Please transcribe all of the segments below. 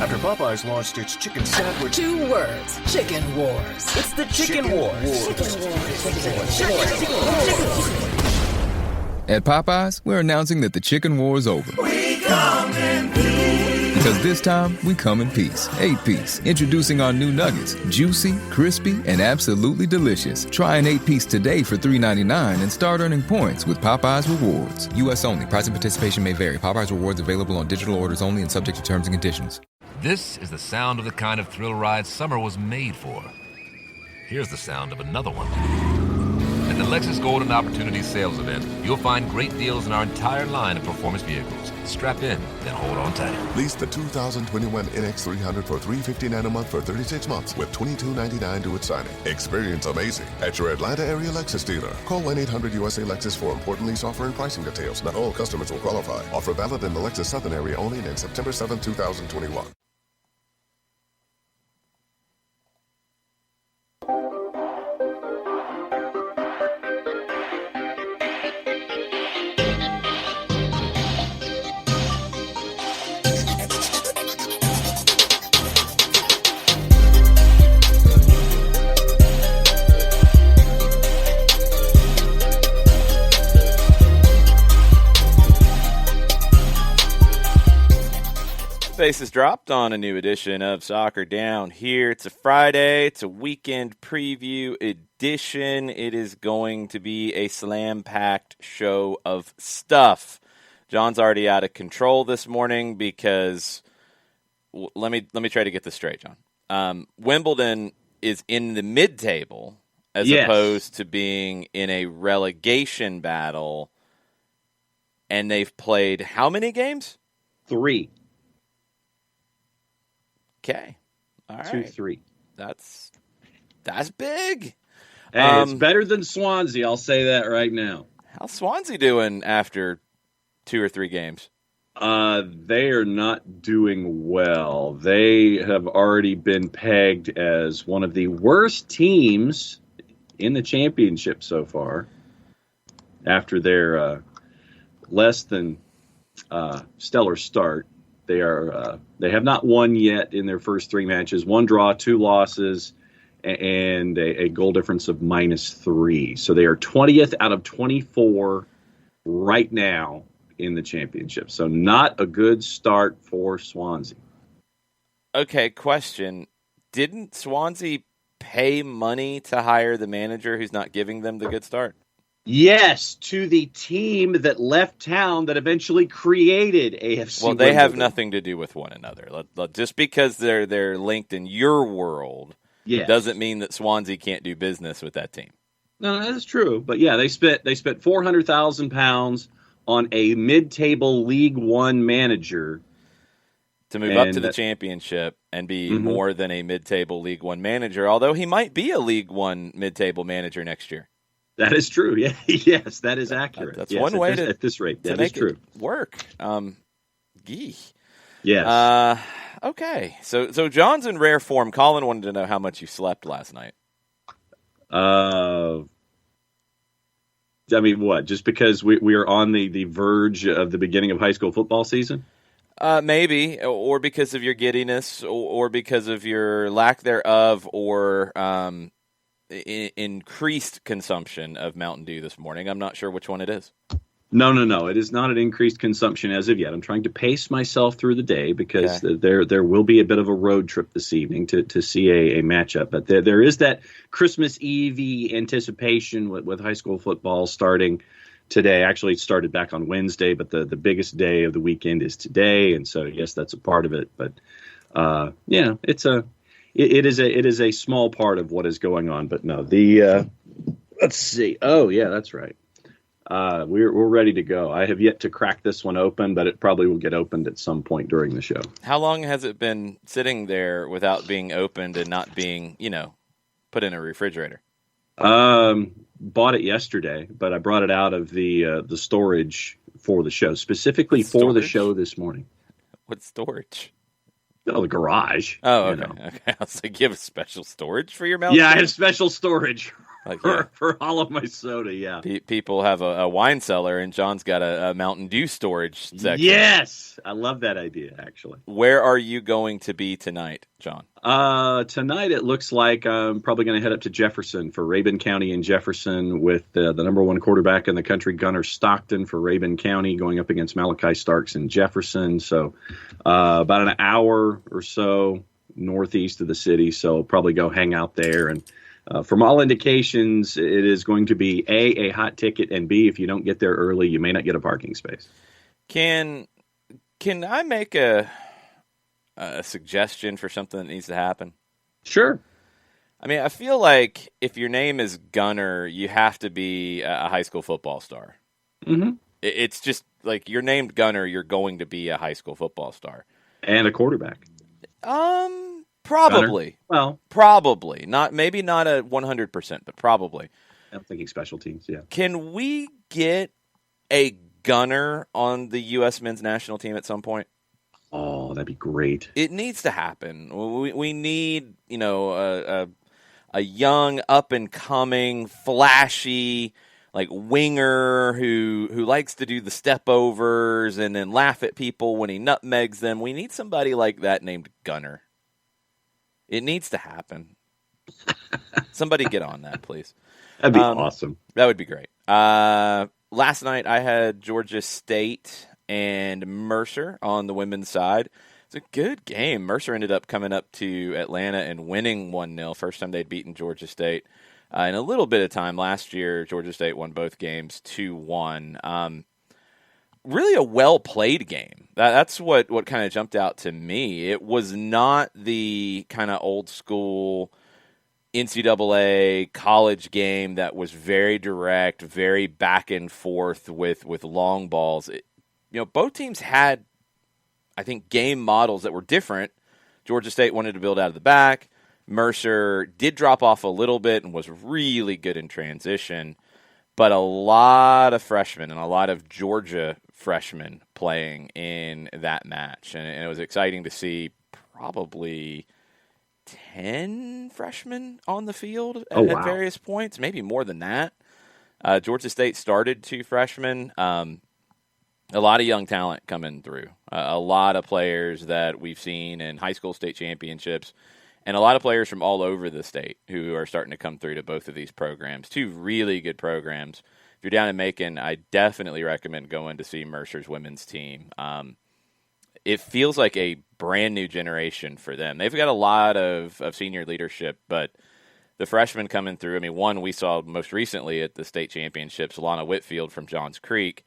After Popeyes launched its chicken sandwich... 2 words. Chicken Wars. It's the Chicken Wars. At Popeyes, we're announcing that the Chicken War is over. We come in peace. Because this time, we come in peace. 8-piece. Introducing our new nuggets. Juicy, crispy, and absolutely delicious. Try an 8-piece today for $3.99 and start earning points with Popeyes Rewards. U.S. only. Price and participation may vary. Popeyes Rewards available on digital orders only and subject to terms and conditions. This is the sound of the kind of thrill ride summer was made for. Here's the sound of another one. At the Lexus Golden Opportunity Sales Event, you'll find great deals in our entire line of performance vehicles. Strap in, then hold on tight. Lease the 2021 NX300 for $359 a month for 36 months with $22.99 due at signing. Experience amazing at your Atlanta area Lexus dealer. Call 1-800-USA-LEXUS for important lease offer and pricing details. Not all customers will qualify. Offer valid in the Lexus Southern area only and in September 7, 2021. Face is dropped on a new edition of Soccer Down Here. It's a Friday. It's a weekend preview edition. It is going to be a slam-packed show of stuff. John's already out of control this morning because let me try to get this straight, John. Wimbledon is in the mid-table as opposed to being in a relegation battle, and they've played how many games? 3. Okay. All right. 2-3. That's big. Hey, it's better than Swansea, I'll say that right now. How's Swansea doing after 2 or 3 games? They are not doing well. They have already been pegged as one of the worst teams in the championship so far after their less than stellar start. They have not won yet in their first 3 matches. 1 draw, 2 losses, and a goal difference of -3. So they are 20th out of 24 right now in the championship. So not a good start for Swansea. Okay, question. Didn't Swansea pay money to hire the manager who's not giving them the good start? Yes, to the team that left town that eventually created AFC. Well, they have nothing to do with one another. Just because they're linked in your world doesn't mean that Swansea can't do business with that team. No, that's true. But yeah, they spent £400,000 on a mid-table League One manager to move up to the championship and be more than a mid-table League One manager. Although he might be a League One mid-table manager next year. That is true. Yeah, yes, that is accurate. That's one way at this rate. To that make is true. It work. Yes. Okay. So John's in rare form. Colin wanted to know how much you slept last night. I mean, what? Just because we are on the verge of the beginning of high school football season? Maybe, or because of your giddiness, or because of your lack thereof, or increased consumption of Mountain Dew this morning. I'm not sure which one it is. No. It is not an increased consumption as of yet. I'm trying to pace myself through the day because there will be a bit of a road trip this evening to see a matchup. But there is that Christmas Eve anticipation with high school football starting today. Actually, it started back on Wednesday, but the biggest day of the weekend is today. And so, yes, that's a part of it. But, it is a small part of what is going on. But no, let's see. Oh, yeah, that's right. We're ready to go. I have yet to crack this one open, but it probably will get opened at some point during the show. How long has it been sitting there without being opened and not being, put in a refrigerator? Bought it yesterday, but I brought it out of the storage for the show, specifically for the show this morning. What storage? Oh, the garage. Oh, okay. Okay. I was like, you have a special storage for your Mountain Dew? Yeah, I have special storage Like, for all of my soda, yeah. People have a wine cellar, and John's got a Mountain Dew storage section. Yes! I love that idea, actually. Where are you going to be tonight, John? Tonight it looks like I'm probably going to head up to Jefferson for Rabun County and Jefferson with the number one quarterback in the country, Gunnar Stockton, for Rabun County, going up against Malachi Starks in Jefferson. So about an hour or so northeast of the city. So probably go hang out there. And from all indications, it is going to be A, hot ticket, and B, if you don't get there early, you may not get a parking space. Can I make a suggestion for something that needs to happen? Sure. I mean, I feel like if your name is Gunner, you have to be a high school football star. Mm-hmm. It's just like you're named Gunner, you're going to be a high school football star. And a quarterback. Probably. Gunner. Well, probably. Maybe not a 100%, but probably. I'm thinking special teams, yeah. Can we get a Gunner on the U.S. men's national team at some point? Oh, that'd be great. It needs to happen. We need, a young, up and coming, flashy, like winger who likes to do the step overs and then laugh at people when he nutmegs them. We need somebody like that named Gunner. It needs to happen. Somebody get on that, please. That'd be awesome. That would be great. Last night I had Georgia State and Mercer on the women's side. It's a good game. Mercer ended up coming up to Atlanta and winning 1-0. First time they'd beaten Georgia State in a little bit of time. Last year, Georgia State won both games 2-1. Really a well-played game. That's what kind of jumped out to me. It was not the kind of old-school NCAA college game that was very direct, very back and forth with long balls. Both teams had, I think, game models that were different. Georgia State wanted to build out of the back. Mercer did drop off a little bit and was really good in transition. But a lot of freshmen and a lot of Georgia freshmen playing in that match. And it was exciting to see probably 10 freshmen on the field at various points, maybe more than that. Georgia State started 2 freshmen. A lot of young talent coming through. A lot of players that we've seen in high school state championships, and a lot of players from all over the state who are starting to come through to both of these programs. 2 really good programs. If you're down in Macon, I definitely recommend going to see Mercer's women's team. It feels like a brand new generation for them. They've got a lot of senior leadership, but the freshmen coming through, I mean, one we saw most recently at the state championships, Alana Whitfield from Johns Creek,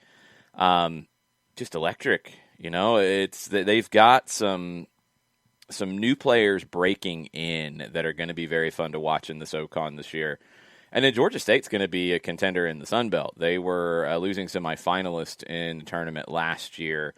just electric. They've got some new players breaking in that are going to be very fun to watch in the SoCon this year. And then Georgia State's going to be a contender in the Sun Belt. They were a losing semifinalist in the tournament last year,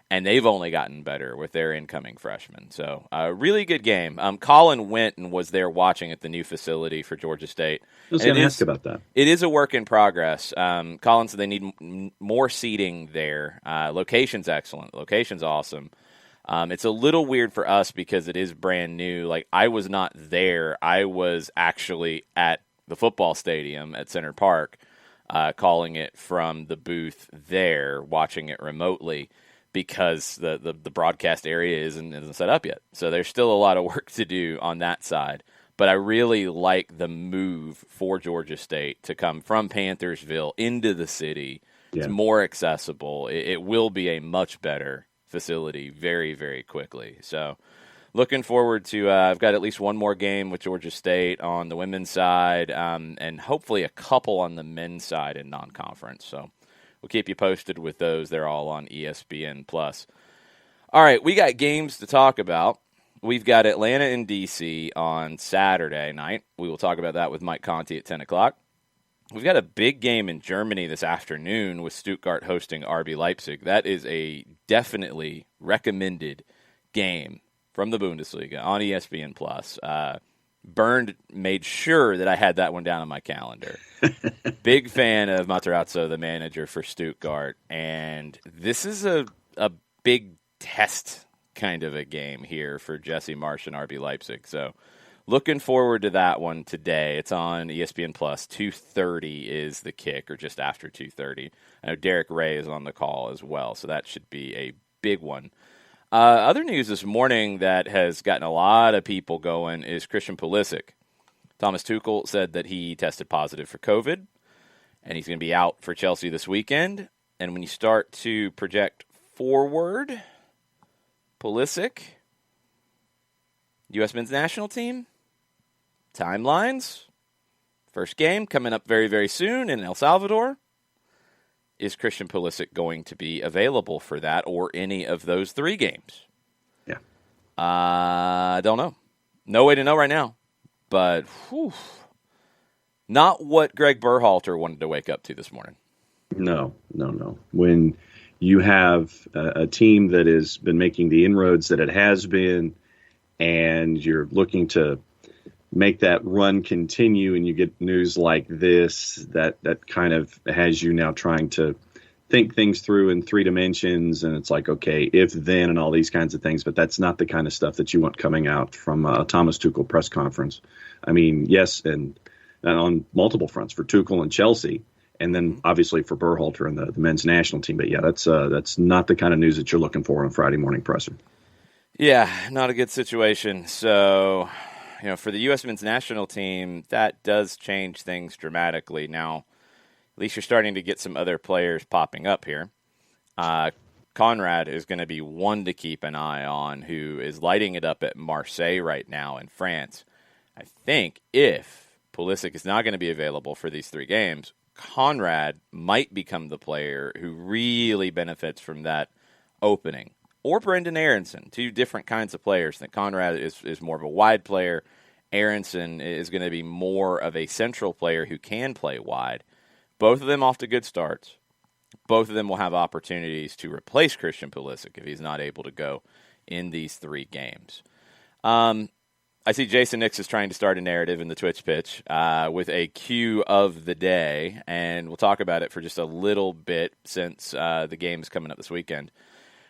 and they've only gotten better with their incoming freshmen. So a really good game. Colin went and was there watching at the new facility for Georgia State. I was going to ask about that. It is a work in progress. Colin said they need more seating there. Location's excellent. Location's awesome. It's a little weird for us because it is brand new. Like, I was not there. I was actually at the football stadium at Center Park, calling it from the booth there, watching it remotely, because the broadcast area isn't set up yet. So there's still a lot of work to do on that side. But I really like the move for Georgia State to come from Panthersville into the city. Yeah. It's more accessible. It will be a much better facility very, very quickly. So looking forward to I've got at least one more game with Georgia State on the women's side, and hopefully a couple on the men's side in non-conference. So we'll keep you posted with those. They're all on ESPN+. All right, we got games to talk about. We've got Atlanta and D.C. on Saturday night. We will talk about that with Mike Conti at 10 o'clock. We've got a big game in Germany this afternoon with Stuttgart hosting RB Leipzig. That is a definitely recommended game from the Bundesliga on ESPN+. Bernd made sure that I had that one down on my calendar. Big fan of Materazzo, the manager for Stuttgart. And this is a big test kind of a game here for Jesse Marsch and RB Leipzig. So looking forward to that one today. It's on ESPN Plus. 2:30 is the kick, or just after 2:30. I know Derek Ray is on the call as well, so that should be a big one. Other news this morning that has gotten a lot of people going is Christian Pulisic. Thomas Tuchel said that he tested positive for COVID, and he's going to be out for Chelsea this weekend. And when you start to project forward, Pulisic, U.S. men's national team, timelines, first game coming up very, very soon in El Salvador. Is Christian Pulisic going to be available for that or any of those 3 games? Yeah. I don't know. No way to know right now. But not what Greg Berhalter wanted to wake up to this morning. No. When you have a team that has been making the inroads that it has been, and you're looking to make that run continue, and you get news like this, that kind of has you now trying to think things through in 3 dimensions, and it's like, okay, if then, and all these kinds of things, but that's not the kind of stuff that you want coming out from a Thomas Tuchel press conference. I mean, yes, and on multiple fronts for Tuchel and Chelsea, and then obviously for Berhalter and the men's national team. But yeah, that's not the kind of news that you're looking for on a Friday morning presser. Yeah, not a good situation. So, for the U.S. men's national team, that does change things dramatically. Now, at least you're starting to get some other players popping up here. Conrad is going to be one to keep an eye on, who is lighting it up at Marseille right now in France. I think if Pulisic is not going to be available for these 3 games, Conrad might become the player who really benefits from that opening. Or Brendan Aronson, 2 different kinds of players. I think Conrad is more of a wide player. Aronson is going to be more of a central player who can play wide. Both of them off to good starts. Both of them will have opportunities to replace Christian Pulisic if he's not able to go in these 3 games. I see Jason Nix is trying to start a narrative in the Twitch pitch with a cue of the day, and we'll talk about it for just a little bit since the game is coming up this weekend.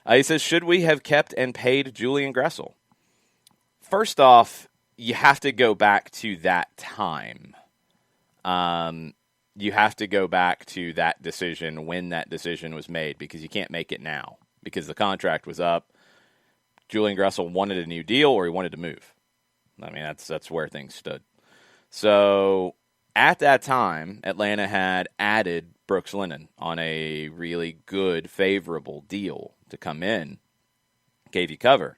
He says, should we have kept and paid Julian Gressel? First off, you have to go back to that time. You have to go back to that decision, when that decision was made, because you can't make it now, because the contract was up. Julian Gressel wanted a new deal, or he wanted to move. I mean, that's where things stood. So at that time, Atlanta had added Brooks Lennon on a really good, favorable deal to come in, gave you cover.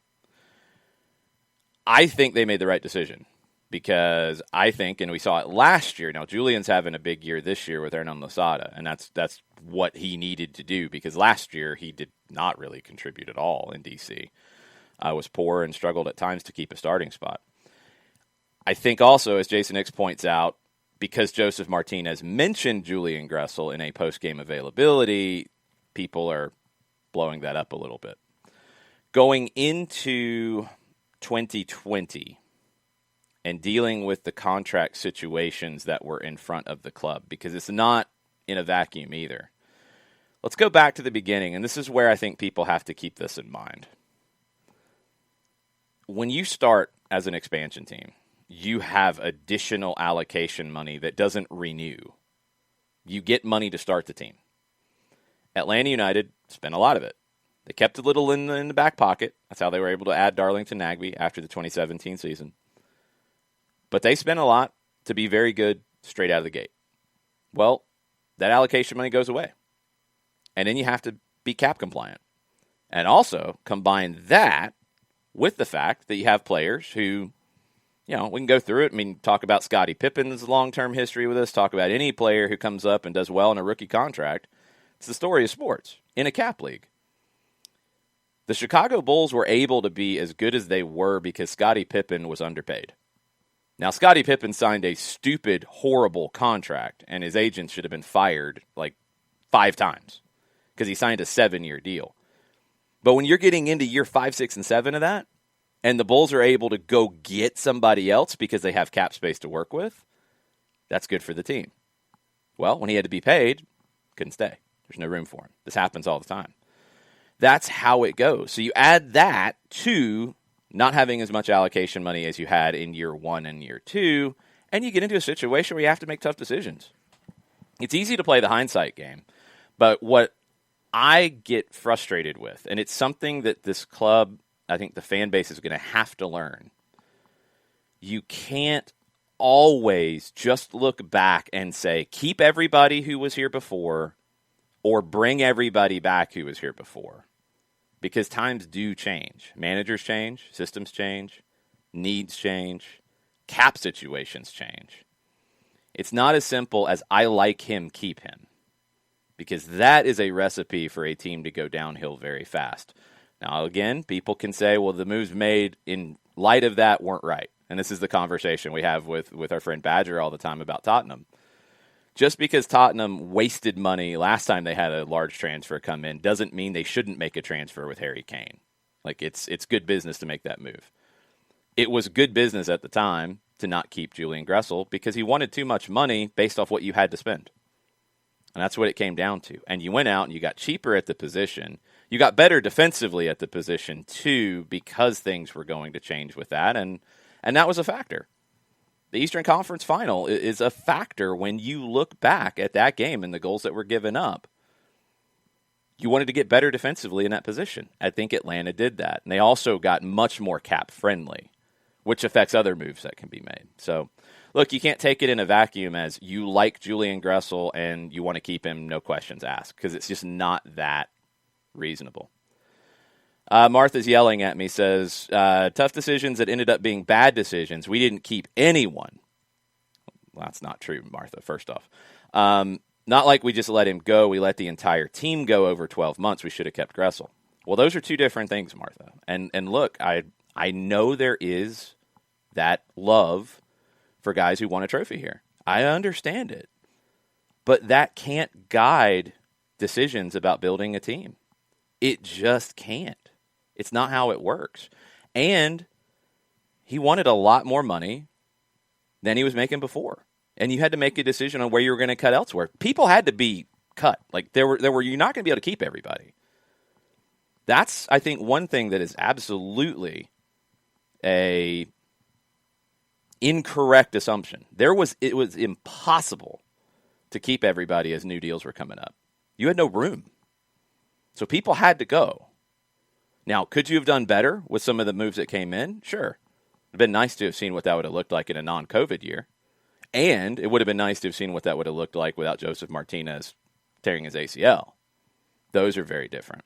I think they made the right decision, because I think, and we saw it last year. Now, Julian's having a big year this year with Hernan Losada, and that's what he needed to do, because last year he did not really contribute at all in DC. Was poor and struggled at times to keep a starting spot. I think also, as Jason Nix points out, because Joseph Martinez mentioned Julian Gressel in a post-game availability, people are blowing that up a little bit. Going into 2020 and dealing with the contract situations that were in front of the club, because it's not in a vacuum either. Let's go back to the beginning, and this is where I think people have to keep this in mind. When you start as an expansion team, you have additional allocation money that doesn't renew. You get money to start the team. Atlanta United spent a lot of it. They kept a little in the back pocket. That's how they were able to add Darlington Nagbe after the 2017 season. But they spent a lot to be very good straight out of the gate. Well, that allocation money goes away. And then you have to be cap compliant. And also combine that with the fact that you have players who, we can go through it. I mean, talk about Scottie Pippen's long-term history with us. Talk about any player who comes up and does well in a rookie contract. It's the story of sports in a cap league. The Chicago Bulls were able to be as good as they were because Scottie Pippen was underpaid. Now, Scottie Pippen signed a stupid, horrible contract, and his agent should have been fired like 5 times because he signed a 7-year deal. But when you're getting into year 5, 6, and 7 of that, and the Bulls are able to go get somebody else because they have cap space to work with, that's good for the team. Well, when he had to be paid, couldn't stay. There's no room for him. This happens all the time. That's how it goes. So you add that to not having as much allocation money as you had in year 1 and year 2, and you get into a situation where you have to make tough decisions. It's easy to play the hindsight game, but what I get frustrated with, and it's something that this club, I think the fan base is going to have to learn, you can't always just look back and say, keep everybody who was here before or bring everybody back who was here before. Because times do change. Managers change, systems change, needs change, cap situations change. It's not as simple as I like him, keep him. Because that is a recipe for a team to go downhill very fast. Now, again, people can say, well, the moves made in light of that weren't right. And this is the conversation we have with our friend Badger all the time about Tottenham. Just because Tottenham wasted money last time they had a large transfer come in doesn't mean they shouldn't make a transfer with Harry Kane. Like, it's good business to make that move. It was good business at the time to not keep Julian Gressel because he wanted too much money based off what you had to spend. And that's what it came down to. And you went out and you got cheaper at the position. You got better defensively at the position, too, because things were going to change with that. And that was a factor. The Eastern Conference Final is a factor when you look back at that game and the goals that were given up. You wanted to get better defensively in that position. I think Atlanta did that. And they also got much more cap-friendly, which affects other moves that can be made. So, look, you can't take it in a vacuum as you like Julian Gressel and you want to keep him, no questions asked, because it's just not that reasonable. Martha's yelling at me, says, tough decisions that ended up being bad decisions. We didn't keep anyone. Well, that's not true, Martha, first off. Not like we just let him go. We let the entire team go over 12 months. We should have kept Gressel. Well, those are two different things, Martha. And look, I know there is that love for guys who won a trophy here. I understand it. But that can't guide decisions about building a team. It just can't. It's not how it works. And he wanted a lot more money than he was making before. And you had to make a decision on where you were going to cut elsewhere. People had to be cut. Like you're not going to be able to keep everybody. That's, I think, one thing that is absolutely a incorrect assumption. It was impossible to keep everybody as new deals were coming up. You had no room. So people had to go. Now, could you have done better with some of the moves that came in? Sure. It would have been nice to have seen what that would have looked like in a non-COVID year. And it would have been nice to have seen what that would have looked like without Joseph Martinez tearing his ACL. Those are very different.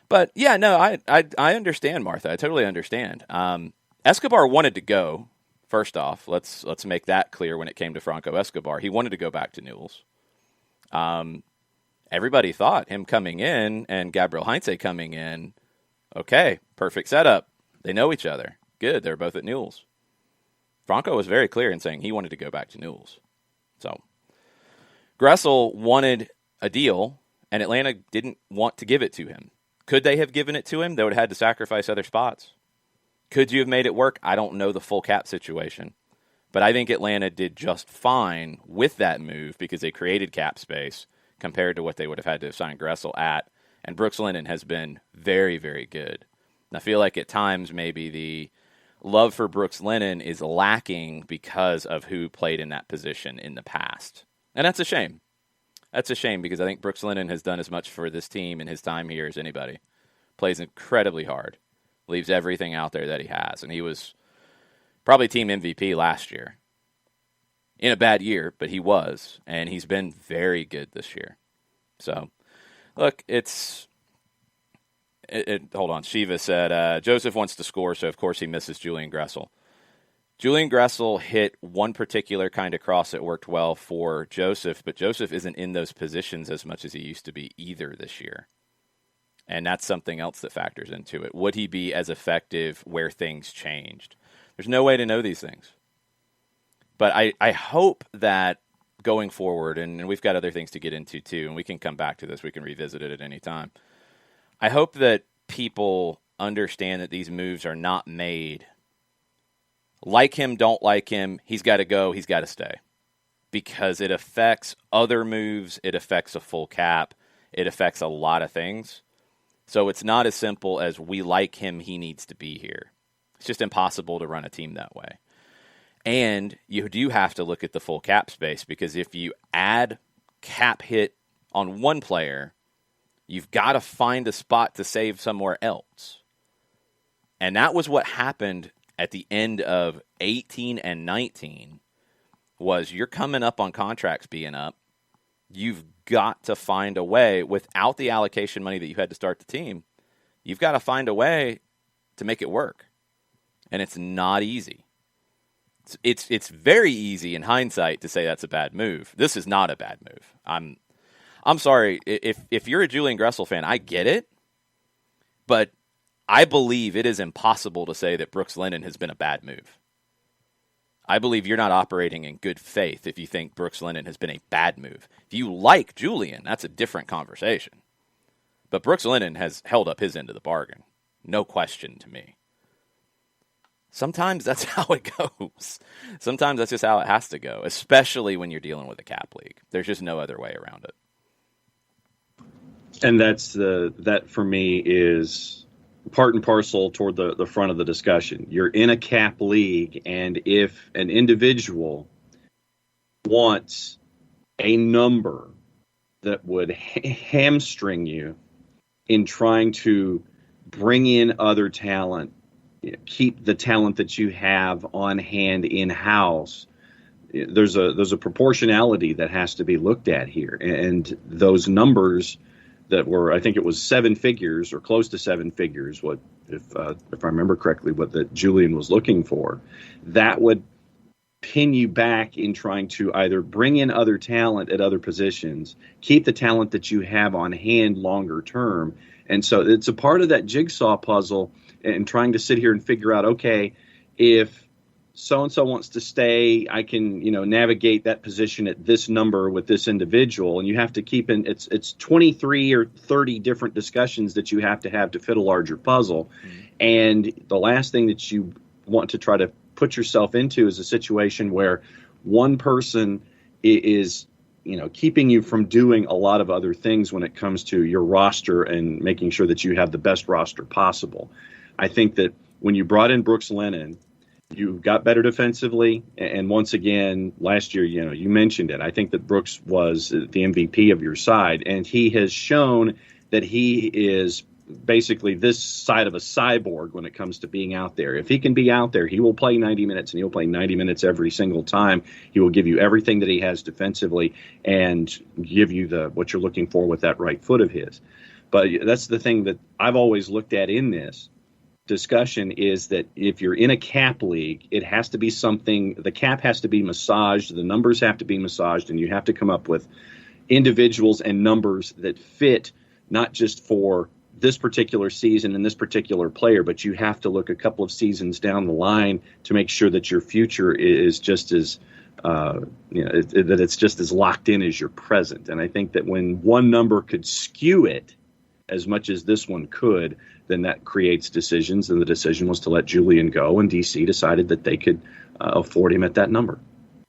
But, yeah, no, I understand, Martha. I totally understand. Escobar wanted to go, first off. Let's make that clear when it came to Franco Escobar. He wanted to go back to Newell's. Everybody thought him coming in and Gabriel Heinze coming in, okay, perfect setup. They know each other. Good, they're both at Newell's. Franco was very clear in saying he wanted to go back to Newell's. So, Gressel wanted a deal, and Atlanta didn't want to give it to him. Could they have given it to him? They would have had to sacrifice other spots. Could you have made it work? I don't know the full cap situation. But I think Atlanta did just fine with that move because they created cap space compared to what they would have had to sign Gressel at. And Brooks Lennon has been very, very good. And I feel like at times maybe the love for Brooks Lennon is lacking because of who played in that position in the past. And that's a shame. That's a shame because I think Brooks Lennon has done as much for this team in his time here as anybody. Plays incredibly hard. Leaves everything out there that he has. And he was probably team MVP last year. In a bad year, but he was. And he's been very good this year. So, look, hold on. Shiva said, Joseph wants to score, so of course he misses Julian Gressel. Julian Gressel hit one particular kind of cross that worked well for Joseph, but Joseph isn't in those positions as much as he used to be either this year. And that's something else that factors into it. Would he be as effective where things changed? There's no way to know these things. But I hope that going forward, and we've got other things to get into too, and we can come back to this. We can revisit it at any time. I hope that people understand that these moves are not made. Like him, don't like him, he's got to go, he's got to stay. Because it affects other moves, it affects a full cap, it affects a lot of things. So it's not as simple as we like him, he needs to be here. It's just impossible to run a team that way. And you do have to look at the full cap space, because if you add cap hit on one player, you've got to find a spot to save somewhere else. And that was what happened at the end of 18 and 19, was you're coming up on contracts being up. You've got to find a way, without the allocation money that you had to start the team, you've got to find a way to make it work. And it's not easy. It's very easy in hindsight to say that's a bad move. This is not a bad move. I'm sorry. If you're a Julian Gressel fan, I get it. But I believe it is impossible to say that Brooks Lennon has been a bad move. I believe you're not operating in good faith if you think Brooks Lennon has been a bad move. If you like Julian, that's a different conversation. But Brooks Lennon has held up his end of the bargain. No question to me. Sometimes that's how it goes. Sometimes that's just how it has to go, especially when you're dealing with a cap league. There's just no other way around it. And that for me is part and parcel toward the front of the discussion. You're in a cap league, and if an individual wants a number that would hamstring you in trying to bring in other talent, keep the talent that you have on hand in-house, there's a proportionality that has to be looked at here. And those numbers that were, I think it was 7 figures or close to 7 figures, what if I remember correctly, what that Julian was looking for, that would pin you back in trying to either bring in other talent at other positions, keep the talent that you have on hand longer term. And so it's a part of that jigsaw puzzle, and trying to sit here and figure out, okay, if so-and-so wants to stay, I can, navigate that position at this number with this individual. And you have to keep in, it's 23 or 30 different discussions that you have to fit a larger puzzle. Mm-hmm. And the last thing that you want to try to put yourself into is a situation where one person is, keeping you from doing a lot of other things when it comes to your roster and making sure that you have the best roster possible. I think that when you brought in Brooks Lennon, you got better defensively. And once again, last year, you mentioned it. I think that Brooks was the MVP of your side, and he has shown that he is basically this side of a cyborg when it comes to being out there. If he can be out there, he will play 90 minutes, and he'll play 90 minutes every single time. He will give you everything that he has defensively and give you what you're looking for with that right foot of his. But that's the thing that I've always looked at in this discussion, is that if you're in a cap league, it has to be something, the cap has to be massaged, the numbers have to be massaged, and you have to come up with individuals and numbers that fit not just for this particular season and this particular player, but you have to look a couple of seasons down the line to make sure that your future is just as that it's just as locked in as your present. And I think that when one number could skew it as much as this one could, then that creates decisions, and the decision was to let Julian go, and DC decided that they could afford him at that number.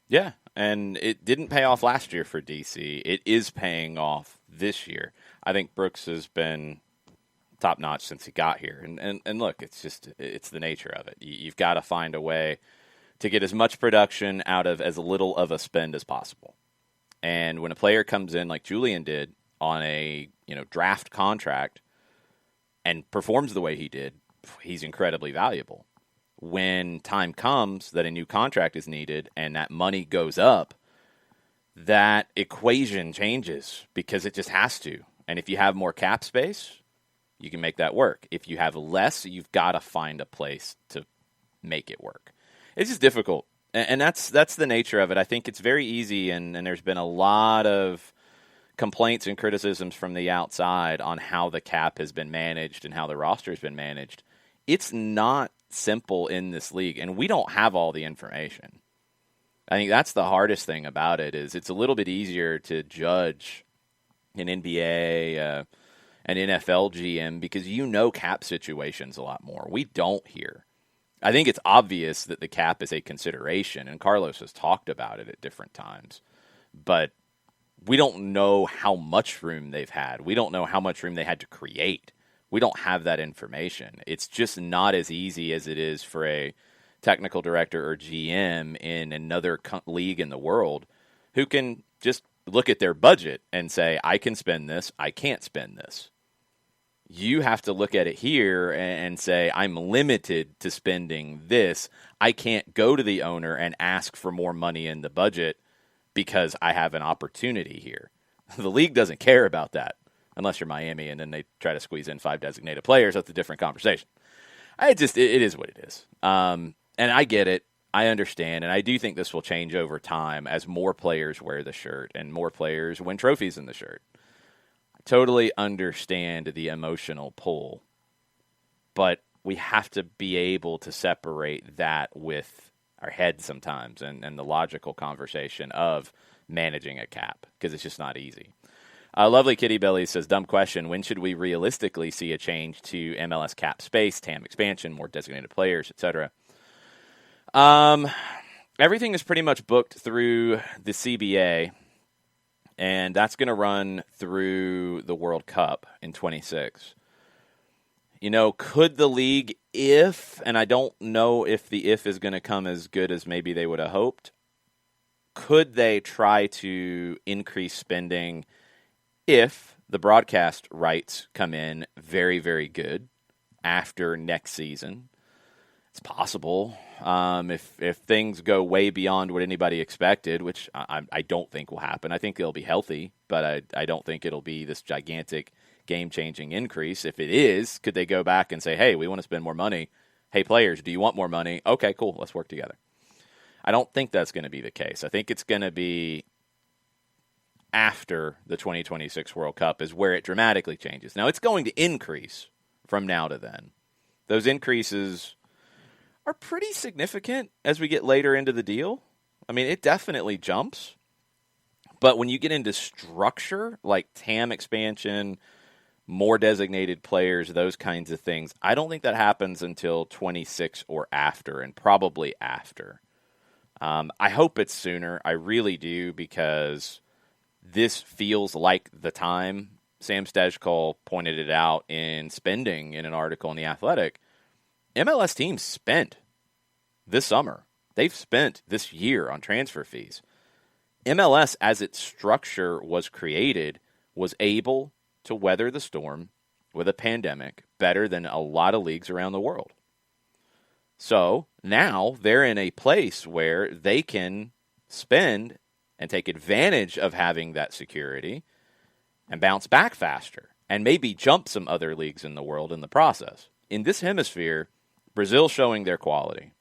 Yeah, and it didn't pay off last year for DC. It is paying off this year. I think Brooks has been top-notch since he got here. And look, it's the nature of it. You've got to find a way to get as much production out of as little of a spend as possible. And when a player comes in like Julian did on a draft contract and performs the way he did, he's incredibly valuable. When time comes that a new contract is needed and that money goes up, that equation changes because it just has to. And if you have more cap space, you can make that work. If you have less, you've got to find a place to make it work. It's just difficult. And that's the nature of it. I think it's very easy, and there's been a lot of complaints and criticisms from the outside on how the cap has been managed and how the roster has been managed. It's not simple in this league, and we don't have all the information. I think that's the hardest thing about it, is it's a little bit easier to judge an NBA, an NFL GM, because cap situations a lot more. We don't here. I think it's obvious that the cap is a consideration, and Carlos has talked about it at different times. But we don't know how much room they've had. We don't know how much room they had to create. We don't have that information. It's just not as easy as it is for a technical director or GM in another league in the world who can just look at their budget and say, I can spend this, I can't spend this. You have to look at it here and say, I'm limited to spending this. I can't go to the owner and ask for more money in the budget because I have an opportunity here. The league doesn't care about that unless you're Miami and then they try to squeeze in 5 designated players. That's a different conversation. It is what it is. And I get it. I understand. And I do think this will change over time as more players wear the shirt and more players win trophies in the shirt. Totally understand the emotional pull, but we have to be able to separate that with our heads sometimes and the logical conversation of managing a cap, because it's just not easy. Lovely Kitty Belly says, dumb question, when should we realistically see a change to MLS cap space, TAM expansion, more designated players, etc.? Everything is pretty much booked through the CBA, and that's going to run through the World Cup in 26. Could the league, and I don't know if the if is going to come as good as maybe they would have hoped, could they try to increase spending if the broadcast rights come in very, very good after next season? It's possible. If things go way beyond what anybody expected, which I don't think will happen. I think it'll be healthy, but I don't think it'll be this gigantic game-changing increase. If it is, could they go back and say, hey, we want to spend more money. Hey, players, do you want more money? Okay, cool. Let's work together. I don't think that's going to be the case. I think it's going to be after the 2026 World Cup is where it dramatically changes. Now, it's going to increase from now to then. Those increases are pretty significant as we get later into the deal. I mean, it definitely jumps. But when you get into structure, like TAM expansion, more designated players, those kinds of things, I don't think that happens until 26 or after, and probably after. I hope it's sooner. I really do, because this feels like the time. Sam Stejkal pointed it out in Spending in an article in The Athletic. MLS teams spent this summer. They've spent this year on transfer fees. MLS, as its structure was created, was able to weather the storm with a pandemic better than a lot of leagues around the world. So now they're in a place where they can spend and take advantage of having that security and bounce back faster and maybe jump some other leagues in the world in the process. In this hemisphere, Brazil's showing their quality.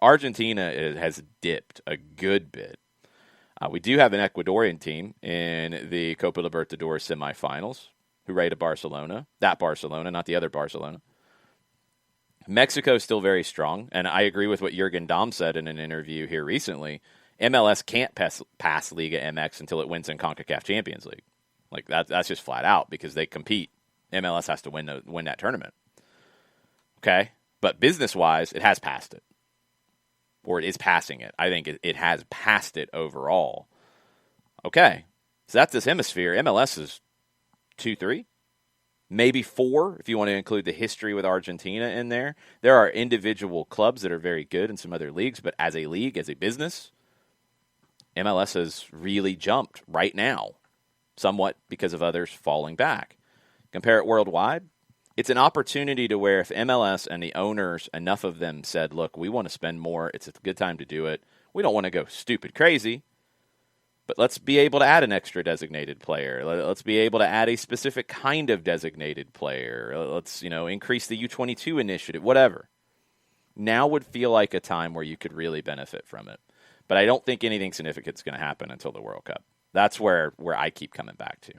Argentina has dipped a good bit. We do have an Ecuadorian team in the Copa Libertadores semifinals. Hooray to Barcelona. That Barcelona, not the other Barcelona. Mexico is still very strong, and I agree with what Jurgen Damm said in an interview here recently. MLS can't pass Liga MX until it wins in CONCACAF Champions League. Like that's just flat out, because they compete. MLS has to win that tournament. Okay? But business-wise, it has passed it. Or it is passing it. I think it has passed it overall. Okay. So that's this hemisphere. MLS is 2-3. Maybe 4 if you want to include the history with Argentina in there. There are individual clubs that are very good in some other leagues, but as a league, as a business, MLS has really jumped right now, somewhat because of others falling back. Compare it worldwide. It's an opportunity to where if MLS and the owners, enough of them said, look, we want to spend more. It's a good time to do it. We don't want to go stupid crazy, but let's be able to add an extra designated player. Let's be able to add a specific kind of designated player. Let's, increase the U22 initiative, whatever. Now would feel like a time where you could really benefit from it. But I don't think anything significant is going to happen until the World Cup. That's where I keep coming back to.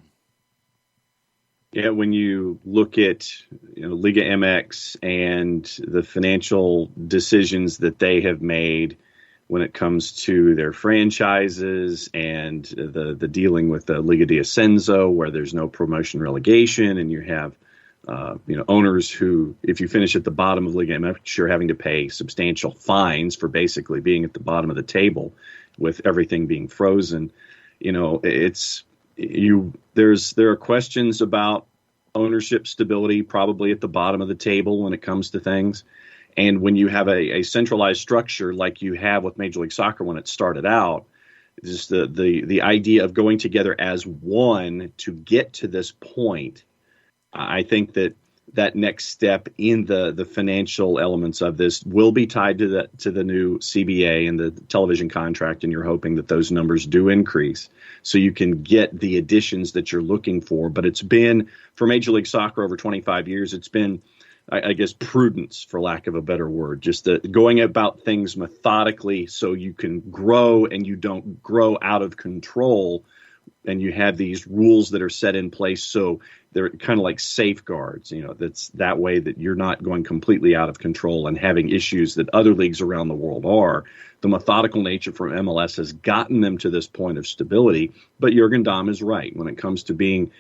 Yeah, when you look at Liga MX and the financial decisions that they have made when it comes to their franchises and the dealing with the Liga de Ascenso, where there's no promotion relegation, and you have owners who, if you finish at the bottom of Liga MX, you're having to pay substantial fines for basically being at the bottom of the table, with everything being frozen. There are questions about ownership stability probably at the bottom of the table when it comes to things. And when you have a centralized structure like you have with Major League Soccer when it started out, just the idea of going together as one to get to this point, I think that next step in the financial elements of this will be tied to the new CBA and the television contract, and you're hoping that those numbers do increase so you can get the additions that you're looking for. But it's been, for Major League Soccer over 25 years, it's been, I guess, prudence, for lack of a better word, just going about things methodically so you can grow and you don't grow out of control, and you have these rules that are set in place so they're kind of like safeguards. That's that way that you're not going completely out of control and having issues that other leagues around the world are. The methodical nature from MLS has gotten them to this point of stability, but Jurgen Damm is right. When it comes to being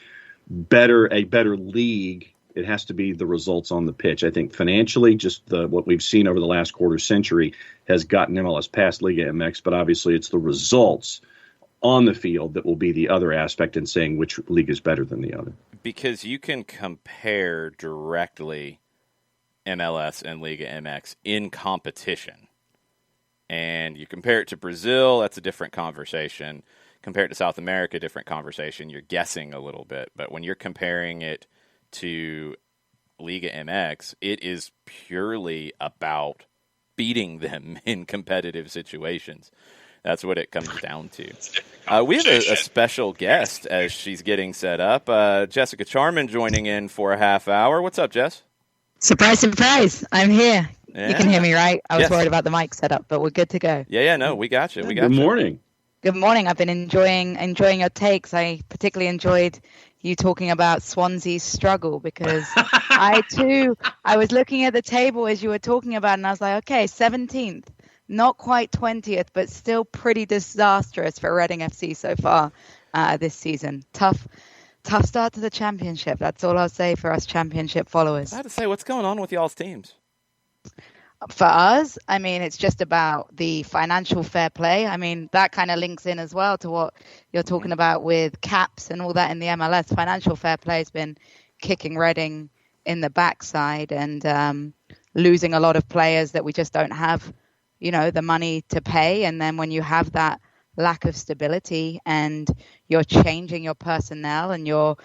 a better league, it has to be the results on the pitch. I think financially, just what we've seen over the last quarter century has gotten MLS past Liga MX, but obviously it's the results on the field that will be the other aspect in saying which league is better than the other. Because you can compare directly MLS and Liga MX in competition. And you compare it to Brazil, that's a different conversation. Compare it to South America, different conversation. You're guessing a little bit. But when you're comparing it to Liga MX, it is purely about beating them in competitive situations. That's what it comes down to. We have a special guest as she's getting set up. Jessica Charman joining in for a half hour. What's up, Jess? Surprise, surprise. I'm here. Yeah. You can hear me, right? I was Yes. worried about the mic setup, but we're good to go. Yeah, no, we got you. Good morning. Good morning. I've been enjoying your takes. I particularly enjoyed you talking about Swansea's struggle because I was looking at the table as you were talking about, and I was like, okay, 17th. Not quite 20th, but still pretty disastrous for Reading FC so far this season. Tough start to the championship. That's all I'll say for us championship followers. I had to say, what's going on with y'all's teams? For us, I mean, it's just about the financial fair play. I mean, that kind of links in as well to what you're talking about with caps and all that in the MLS. Financial fair play has been kicking Reading in the backside and losing a lot of players that we just don't have the money to pay. And then when you have that lack of stability and you're changing your personnel and you're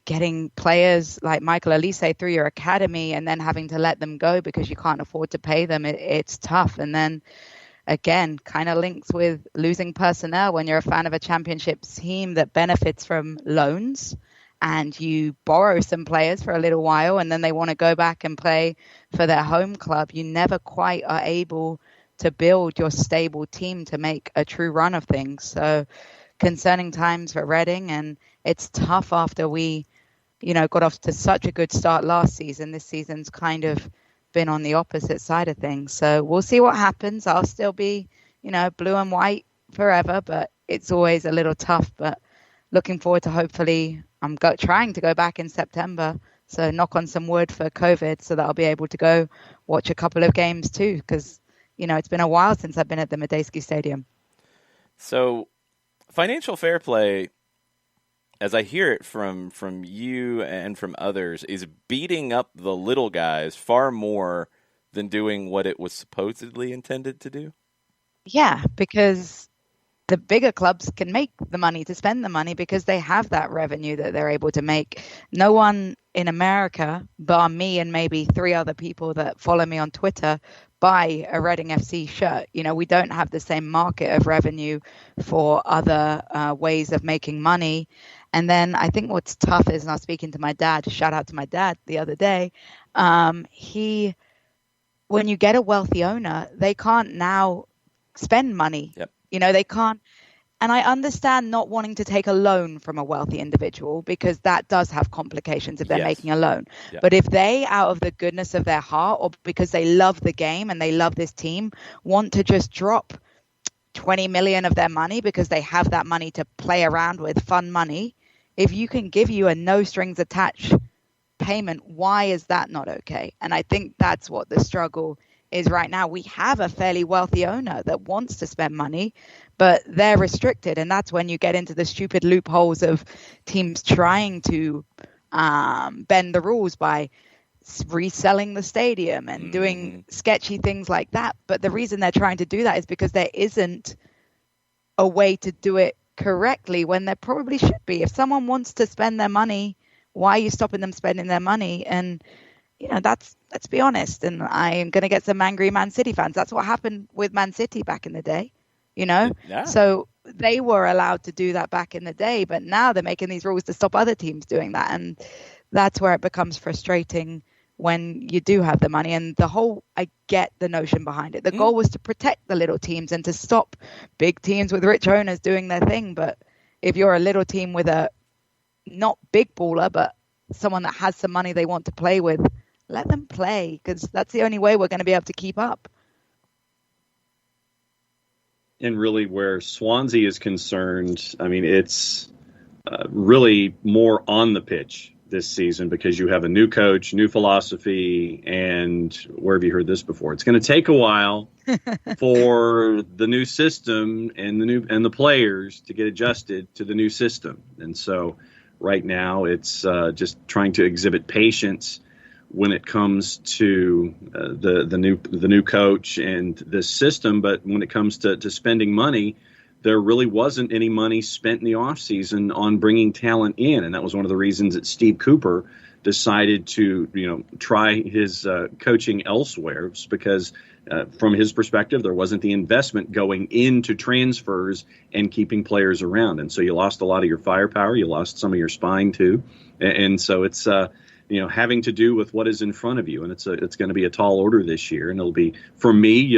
getting players like Michael Elise through your academy and then having to let them go because you can't afford to pay them, it's tough. And then again, kind of links with losing personnel when you're a fan of a championship team that benefits from loans and you borrow some players for a little while and then they want to go back and play for their home club. You never quite are able to build your stable team to make a true run of things. So concerning times for Reading, and it's tough after we, got off to such a good start last season. This season's kind of been on the opposite side of things. So we'll see what happens. I'll still be, blue and white forever, but it's always a little tough. But looking forward to hopefully, I'm trying to go back in September. So knock on some wood for COVID so that I'll be able to go watch a couple of games too, because it's been a while since I've been at the Medeski Stadium. So financial fair play, as I hear it from you and from others, is beating up the little guys far more than doing what it was supposedly intended to do? Yeah, because the bigger clubs can make the money to spend the money because they have that revenue that they're able to make. No one in America, bar me and maybe 3 other people that follow me on Twitter, buy a Reading FC shirt. We don't have the same market of revenue for other ways of making money. And then I think what's tough is, and I was speaking to my dad, shout out to my dad the other day, when you get a wealthy owner, they can't now spend money. Yep. They can't. And I understand not wanting to take a loan from a wealthy individual because that does have complications if they're making a loan. Yeah. But if they, out of the goodness of their heart or because they love the game and they love this team, want to just drop 20 million of their money because they have that money to play around with, fun money, if you can give you a no strings attached payment, why is that not okay? And I think that's what the struggle is right now. We have a fairly wealthy owner that wants to spend money, but they're restricted. And that's when you get into the stupid loopholes of teams trying to bend the rules by reselling the stadium and doing sketchy things like that. But the reason they're trying to do that is because there isn't a way to do it correctly when there probably should be. If someone wants to spend their money, why are you stopping them spending their money? And let's be honest, and I am going to get some angry Man City fans. That's what happened with Man City back in the day, Yeah. So they were allowed to do that back in the day, but now they're making these rules to stop other teams doing that. And that's where it becomes frustrating when you do have the money. And I get the notion behind it. The goal was to protect the little teams and to stop big teams with rich owners doing their thing. But if you're a little team with a not big baller, but someone that has some money they want to play with, let them play, because that's the only way we're going to be able to keep up. And really where Swansea is concerned, I mean, it's really more on the pitch this season because you have a new coach, new philosophy, and where have you heard this before? It's going to take a while for the new system and the players to get adjusted to the new system. And so right now it's just trying to exhibit patience when it comes to the new coach and this system. But when it comes to spending money, there really wasn't any money spent in the offseason on bringing talent in. And that was one of the reasons that Steve Cooper decided to, try his coaching elsewhere, because from his perspective, there wasn't the investment going into transfers and keeping players around. And so you lost a lot of your firepower. You lost some of your spine, too. And so it's having to do with what is in front of you. And it's going to be a tall order this year. And it'll be, for me,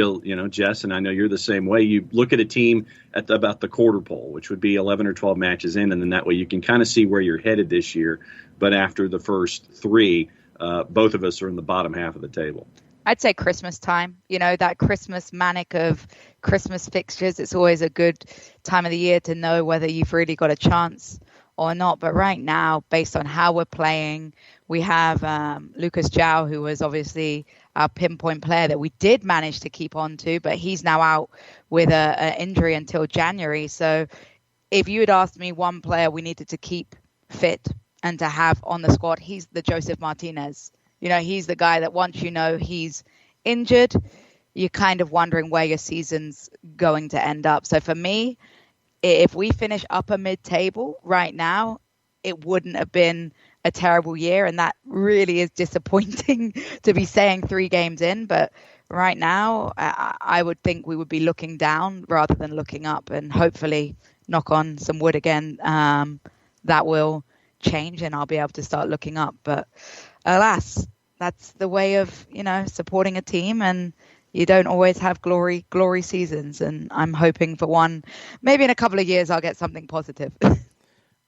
Jess, and I know you're the same way, you look at a team at about the quarter pole, which would be 11 or 12 matches in. And then that way you can kind of see where you're headed this year. But after the first three, both of us are in the bottom half of the table. I'd say Christmas time, that Christmas manic of Christmas fixtures. It's always a good time of the year to know whether you've really got a chance or not. But right now, based on how we're playing, we have Lucas João, who was obviously our pinpoint player that we did manage to keep on to, but he's now out with an injury until January. So if you had asked me one player we needed to keep fit and to have on the squad, he's the Joseph Martinez. He's the guy that once he's injured, you're kind of wondering where your season's going to end up. So for me, if we finish upper mid-table right now, it wouldn't have been a terrible year. And that really is disappointing to be saying 3 games in. But right now, I would think we would be looking down rather than looking up. And hopefully, knock on some wood again, that will change and I'll be able to start looking up. But alas, that's the way of, supporting a team, and you don't always have glory seasons. And I'm hoping for one, maybe in a couple of years, I'll get something positive.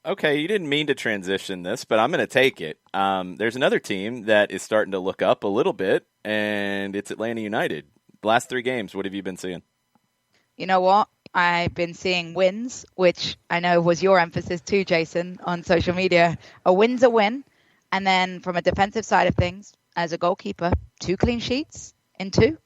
Okay, you didn't mean to transition this, but I'm going to take it. There's another team that is starting to look up a little bit, and it's Atlanta United. Last 3 games, what have you been seeing? You know what? I've been seeing wins, which I know was your emphasis too, Jason, on social media. A win's a win. And then from a defensive side of things, as a goalkeeper, 2 clean sheets in 2.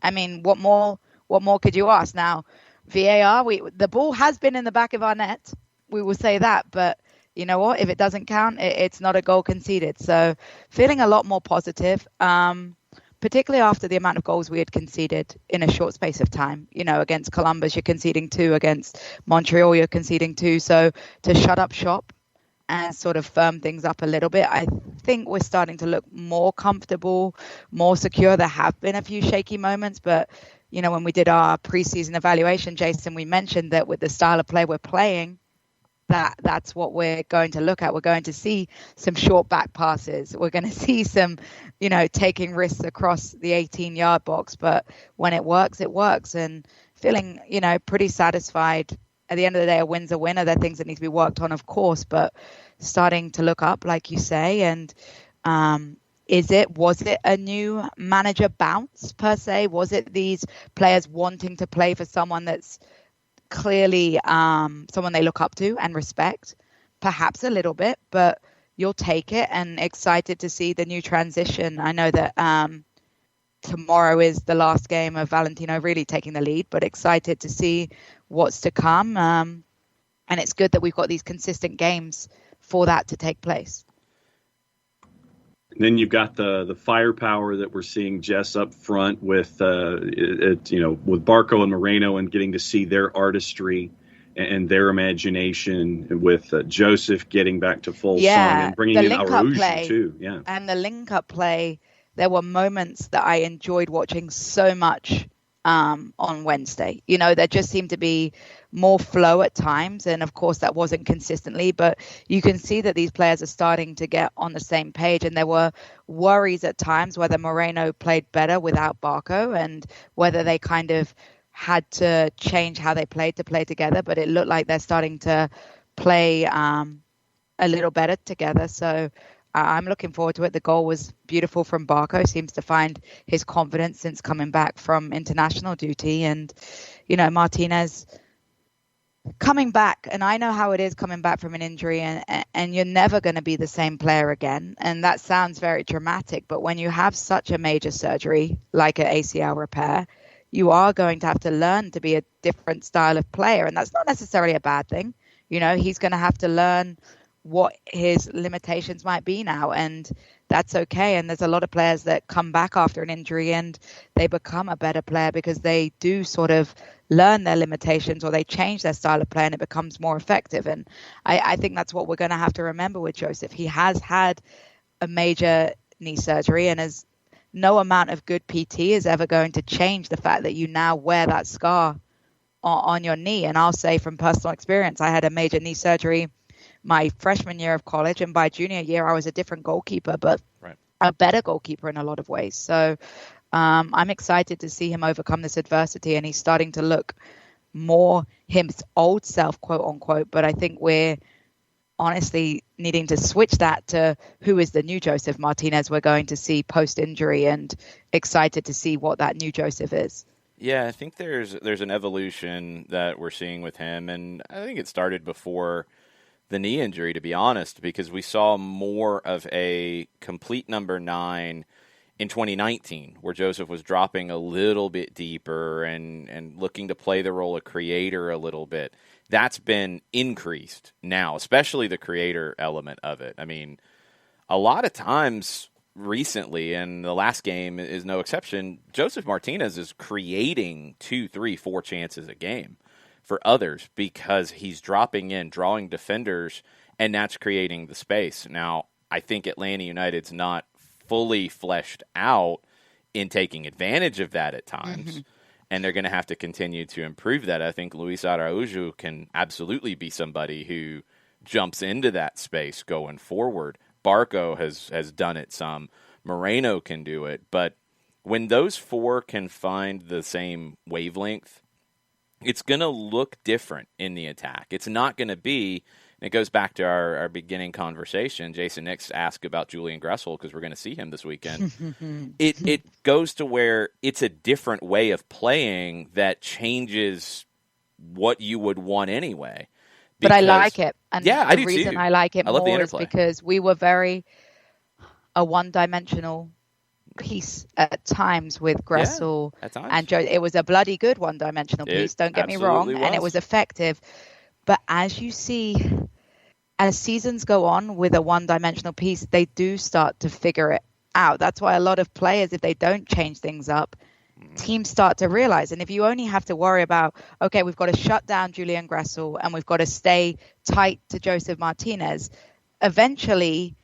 I mean, what more could you ask? Now, VAR, the ball has been in the back of our net. We will say that. But you know what? If it doesn't count, it's not a goal conceded. So feeling a lot more positive, particularly after the amount of goals we had conceded in a short space of time. Against Columbus, you're conceding 2. Against Montreal, you're conceding 2. So to shut up shop and sort of firm things up a little bit, I think we're starting to look more comfortable, more secure. There have been a few shaky moments, but when we did our preseason evaluation, Jason, we mentioned that with the style of play we're playing, that's what we're going to look at. We're going to see some short back passes. We're going to see some, taking risks across the 18-yard box. But when it works, it works. And feeling, pretty satisfied. At the end of the day, a win's a win. Are there things that need to be worked on? Of course, but starting to look up, like you say. And was it a new manager bounce per se? Was it these players wanting to play for someone that's clearly someone they look up to and respect? Perhaps a little bit, but you'll take it, and excited to see the new transition. I know that tomorrow is the last game of Valentino really taking the lead, but excited to see what's to come. And it's good that we've got these consistent games for that to take place. And then you've got the firepower that we're seeing, Jess, up front with with Barco and Moreno, and getting to see their artistry and their imagination, with Joseph getting back to full song and bringing in Araujo too. Yeah, and the link-up play, there were moments that I enjoyed watching so much on Wednesday. There just seemed to be more flow at times, and of course that wasn't consistently, but you can see that these players are starting to get on the same page, and there were worries at times whether Moreno played better without Barco and whether they kind of had to change how they played to play together, but it looked like they're starting to play a little better together. So I'm looking forward to it. The goal was beautiful from Barco. Seems to find his confidence since coming back from international duty. And, Martinez coming back, and I know how it is coming back from an injury, and you're never going to be the same player again. And that sounds very dramatic, but when you have such a major surgery like an ACL repair, you are going to have to learn to be a different style of player. And that's not necessarily a bad thing. He's going to have to learn what his limitations might be now, and that's okay. And there's a lot of players that come back after an injury and they become a better player because they do sort of learn their limitations, or they change their style of play and it becomes more effective. And I think that's what we're going to have to remember with Joseph. He has had a major knee surgery, and as no amount of good PT is ever going to change the fact that you now wear that scar on your knee. And I'll say from personal experience, I had a major knee surgery my freshman year of college, and by junior year I was a different goalkeeper, but a better goalkeeper in a lot of ways. So I'm excited to see him overcome this adversity, and he's starting to look more his old self, quote unquote. But I think we're honestly needing to switch that to who is the new Joseph Martinez we're going to see post-injury, and excited to see what that new Joseph is. Yeah, I think there's an evolution that we're seeing with him, and I think it started before the knee injury, to be honest, because we saw more of a complete number 9 in 2019, where Joseph was dropping a little bit deeper and looking to play the role of creator a little bit. That's been increased now, especially the creator element of it. I mean, a lot of times recently, and the last game is no exception, Joseph Martinez is creating 2, 3, 4 chances a game for others because he's dropping in, drawing defenders, and that's creating the space. Now, I think Atlanta United's not fully fleshed out in taking advantage of that at times. And they're going to have to continue to improve that. I think Luis Araujo can absolutely be somebody who jumps into that space going forward. Barco has done it some. Moreno can do it. But when those 4 can find the same wavelength, it's going to look different in the attack. It's not going to be, and it goes back to our beginning conversation. Jason Nix asked about Julian Gressel because we're going to see him this weekend. It goes to where it's a different way of playing that changes what you would want anyway. But I like it. And yeah, the reason I like it more is because we were very a one-dimensional piece at times with Gressel and Joe. It was a bloody good one-dimensional piece, don't get me wrong, and it was effective. But as you see, as seasons go on with a one-dimensional piece, they do start to figure it out. That's why a lot of players, if they don't change things up, teams start to realize. And if you only have to worry about, okay, we've got to shut down Julian Gressel and we've got to stay tight to Joseph Martinez, eventually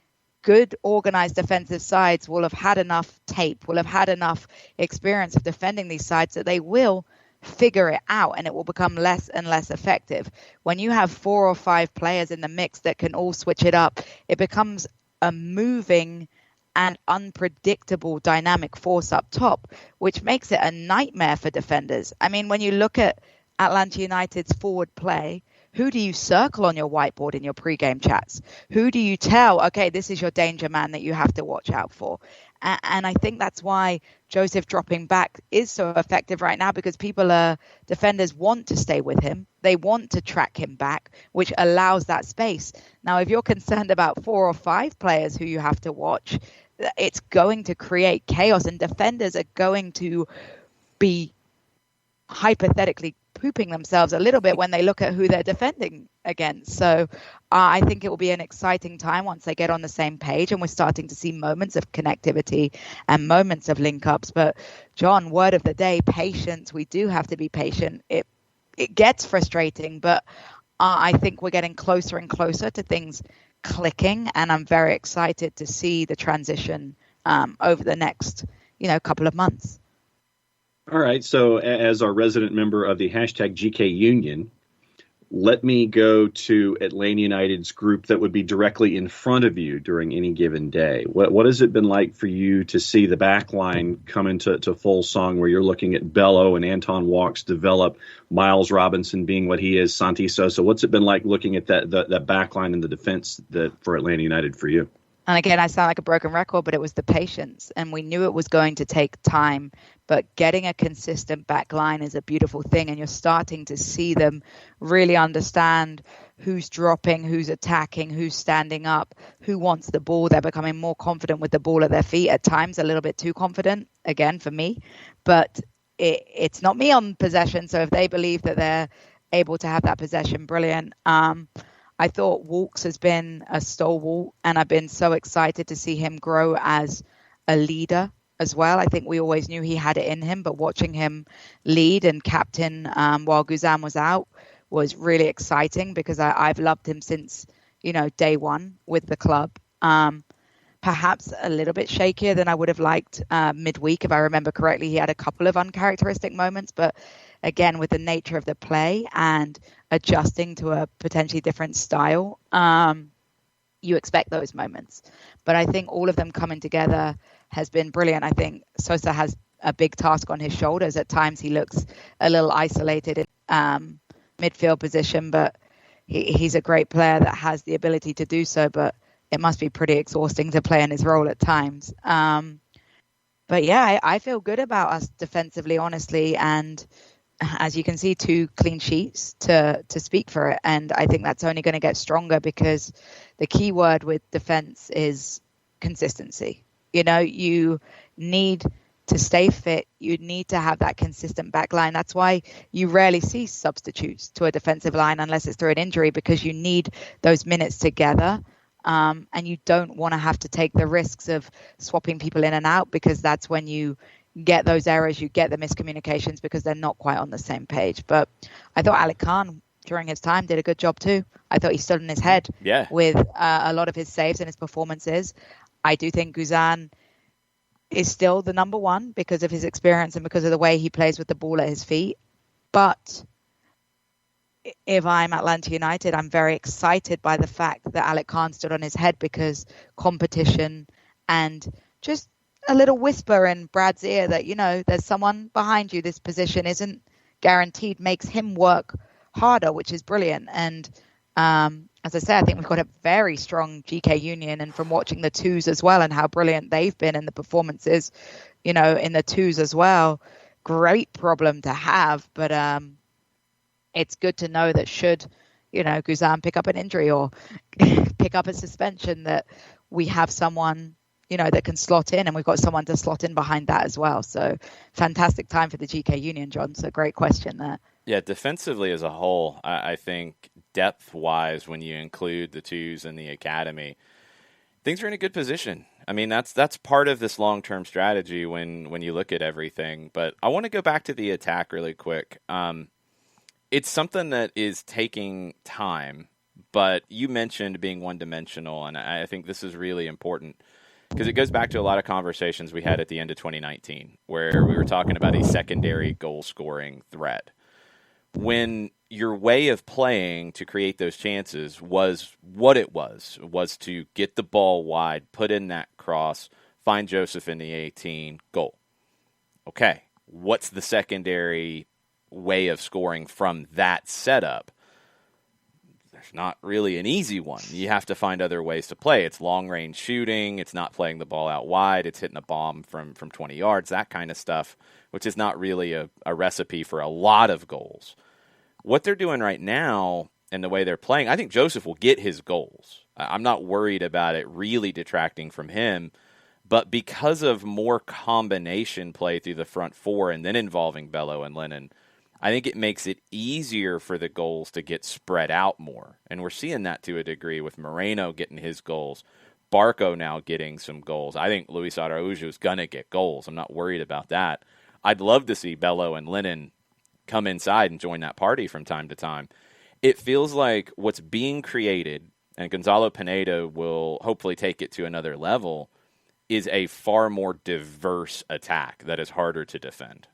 good organized defensive sides will have had enough tape, will have had enough experience of defending these sides that they will figure it out, and it will become less and less effective. When you have 4 or 5 players in the mix that can all switch it up, it becomes a moving and unpredictable dynamic force up top, which makes it a nightmare for defenders. I mean, when you look at Atlanta United's forward play, who do you circle on your whiteboard in your pre-game chats? Who do you tell, okay, this is your danger man that you have to watch out for? And I think that's why Joseph dropping back is so effective right now, because defenders want to stay with him. They want to track him back, which allows that space. Now, if you're concerned about 4 or 5 players who you have to watch, it's going to create chaos, and defenders are going to be hypothetically pooping themselves a little bit when they look at who they're defending against. So I think it will be an exciting time once they get on the same page and we're starting to see moments of connectivity and moments of link-ups. But John, word of the day, patience. We do have to be patient. It gets frustrating, but I think we're getting closer and closer to things clicking, and I'm very excited to see the transition over the next, couple of months. All right. So as our resident member of the hashtag GK Union, let me go to Atlanta United's group that would be directly in front of you during any given day. What has it been like for you to see the back line come into full song, where you're looking at Bello and Anton Walks develop, Miles Robinson being what he is, Santi Sosa? What's it been like looking at that back line and the defense for Atlanta United for you? And again, I sound like a broken record, but it was the patience. And we knew it was going to take time. But getting a consistent back line is a beautiful thing. And you're starting to see them really understand who's dropping, who's attacking, who's standing up, who wants the ball. They're becoming more confident with the ball at their feet. At times, a little bit too confident, again, for me. But it's not me on possession. So if they believe that they're able to have that possession, brilliant. I thought Walks has been a stalwart, and I've been so excited to see him grow as a leader as well. I think we always knew he had it in him, but watching him lead and captain while Guzan was out was really exciting, because I've loved him since, day one with the club. Perhaps a little bit shakier than I would have liked midweek. If I remember correctly, he had a couple of uncharacteristic moments, but again, with the nature of the play and adjusting to a potentially different style, you expect those moments. But I think all of them coming together has been brilliant. I think Sosa has a big task on his shoulders. At times he looks a little isolated in midfield position, but he's a great player that has the ability to do so, but it must be pretty exhausting to play in his role at times. But yeah, I feel good about us defensively, honestly. And as you can see, 2 clean sheets to speak for it. And I think that's only going to get stronger, because the key word with defense is consistency. You need to stay fit. You need to have that consistent back line. That's why you rarely see substitutes to a defensive line unless it's through an injury, because you need those minutes together. And you don't want to have to take the risks of swapping people in and out, because that's when you get those errors, you get the miscommunications, because they're not quite on the same page. But I thought Alec Khan, during his time, did a good job too. I thought he stood on his head with a lot of his saves and his performances. I do think Guzan is still the number one because of his experience and because of the way he plays with the ball at his feet. But if I'm Atlanta United, I'm very excited by the fact that Alec Khan stood on his head, because competition and just a little whisper in Brad's ear that, there's someone behind you, this position isn't guaranteed, makes him work harder, which is brilliant. And as I say, I think we've got a very strong GK Union, and from watching the twos as well and how brilliant they've been in the performances, in the twos as well, great problem to have. But it's good to know that should, Guzan pick up an injury or pick up a suspension, that we have someone, that can slot in, and we've got someone to slot in behind that as well. So fantastic time for the GK Union, John. So great question there. Yeah, defensively as a whole, I think depth-wise, when you include the twos and the academy, things are in a good position. I mean, that's part of this long-term strategy when you look at everything. But I want to go back to the attack really quick. It's something that is taking time, but you mentioned being one-dimensional, and I think this is really important, because it goes back to a lot of conversations we had at the end of 2019, where we were talking about a secondary goal-scoring threat. When your way of playing to create those chances was what it was to get the ball wide, put in that cross, find Joseph in the 18, goal. Okay, what's the secondary way of scoring from that setup? There's not really an easy one. You have to find other ways to play. It's long-range shooting. It's not playing the ball out wide. It's hitting a bomb from 20 yards, that kind of stuff, which is not really a recipe for a lot of goals. What they're doing right now and the way they're playing, I think Joseph will get his goals. I'm not worried about it really detracting from him, but because of more combination play through the front four and then involving Bello and Lennon, I think it makes it easier for the goals to get spread out more. And we're seeing that to a degree with Moreno getting his goals, Barco now getting some goals. I think Luis Araujo is going to get goals. I'm not worried about that. I'd love to see Bello and Lennon come inside and join that party from time to time. It feels like what's being created, and Gonzalo Pineda will hopefully take it to another level, is a far more diverse attack that is harder to defend.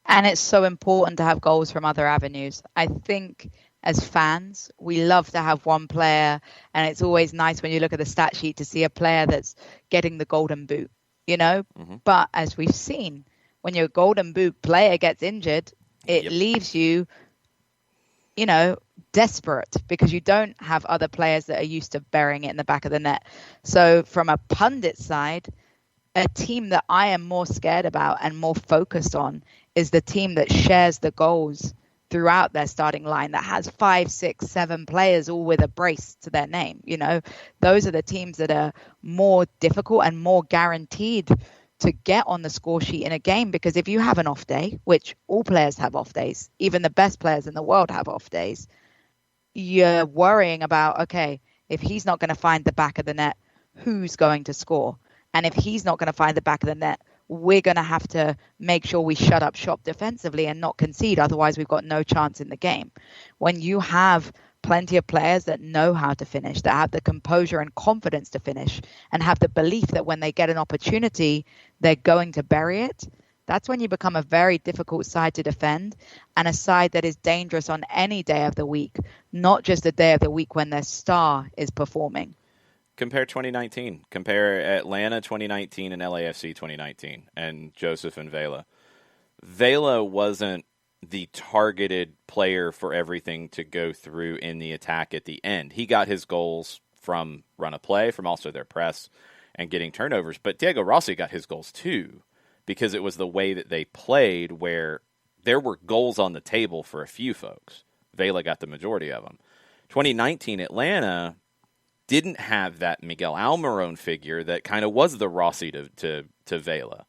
And it's so important to have goals from other avenues. I think as fans, we love to have one player, and it's always nice when you look at the stat sheet to see a player that's getting the golden boot, Mm-hmm. But as we've seen, when your golden boot player gets injured, it leaves you, desperate because you don't have other players that are used to burying it in the back of the net. So from a pundit side, a team that I am more scared about and more focused on is the team that shares the goals throughout their starting line, that has 5, 6, 7 players all with a brace to their name. Those are the teams that are more difficult and more guaranteed to get on the score sheet in a game, because if you have an off day, which all players have off days, even the best players in the world have off days, you're worrying about, okay, if he's not going to find the back of the net, who's going to score? And if he's not going to find the back of the net, we're going to have to make sure we shut up shop defensively and not concede. Otherwise, we've got no chance in the game. When you have plenty of players that know how to finish, that have the composure and confidence to finish, and have the belief that when they get an opportunity, they're going to bury it, that's when you become a very difficult side to defend, and a side that is dangerous on any day of the week, not just a day of the week when their star is performing. Compare 2019. Compare Atlanta 2019 and LAFC 2019 and Joseph and Vela. Vela wasn't the targeted player for everything to go through in the attack at the end. He got his goals from run of play, from also their press and getting turnovers. But Diego Rossi got his goals too, because it was the way that they played where there were goals on the table for a few folks. Vela got the majority of them. 2019 Atlanta didn't have that Miguel Almiron figure that kind of was the Rossi to Vela,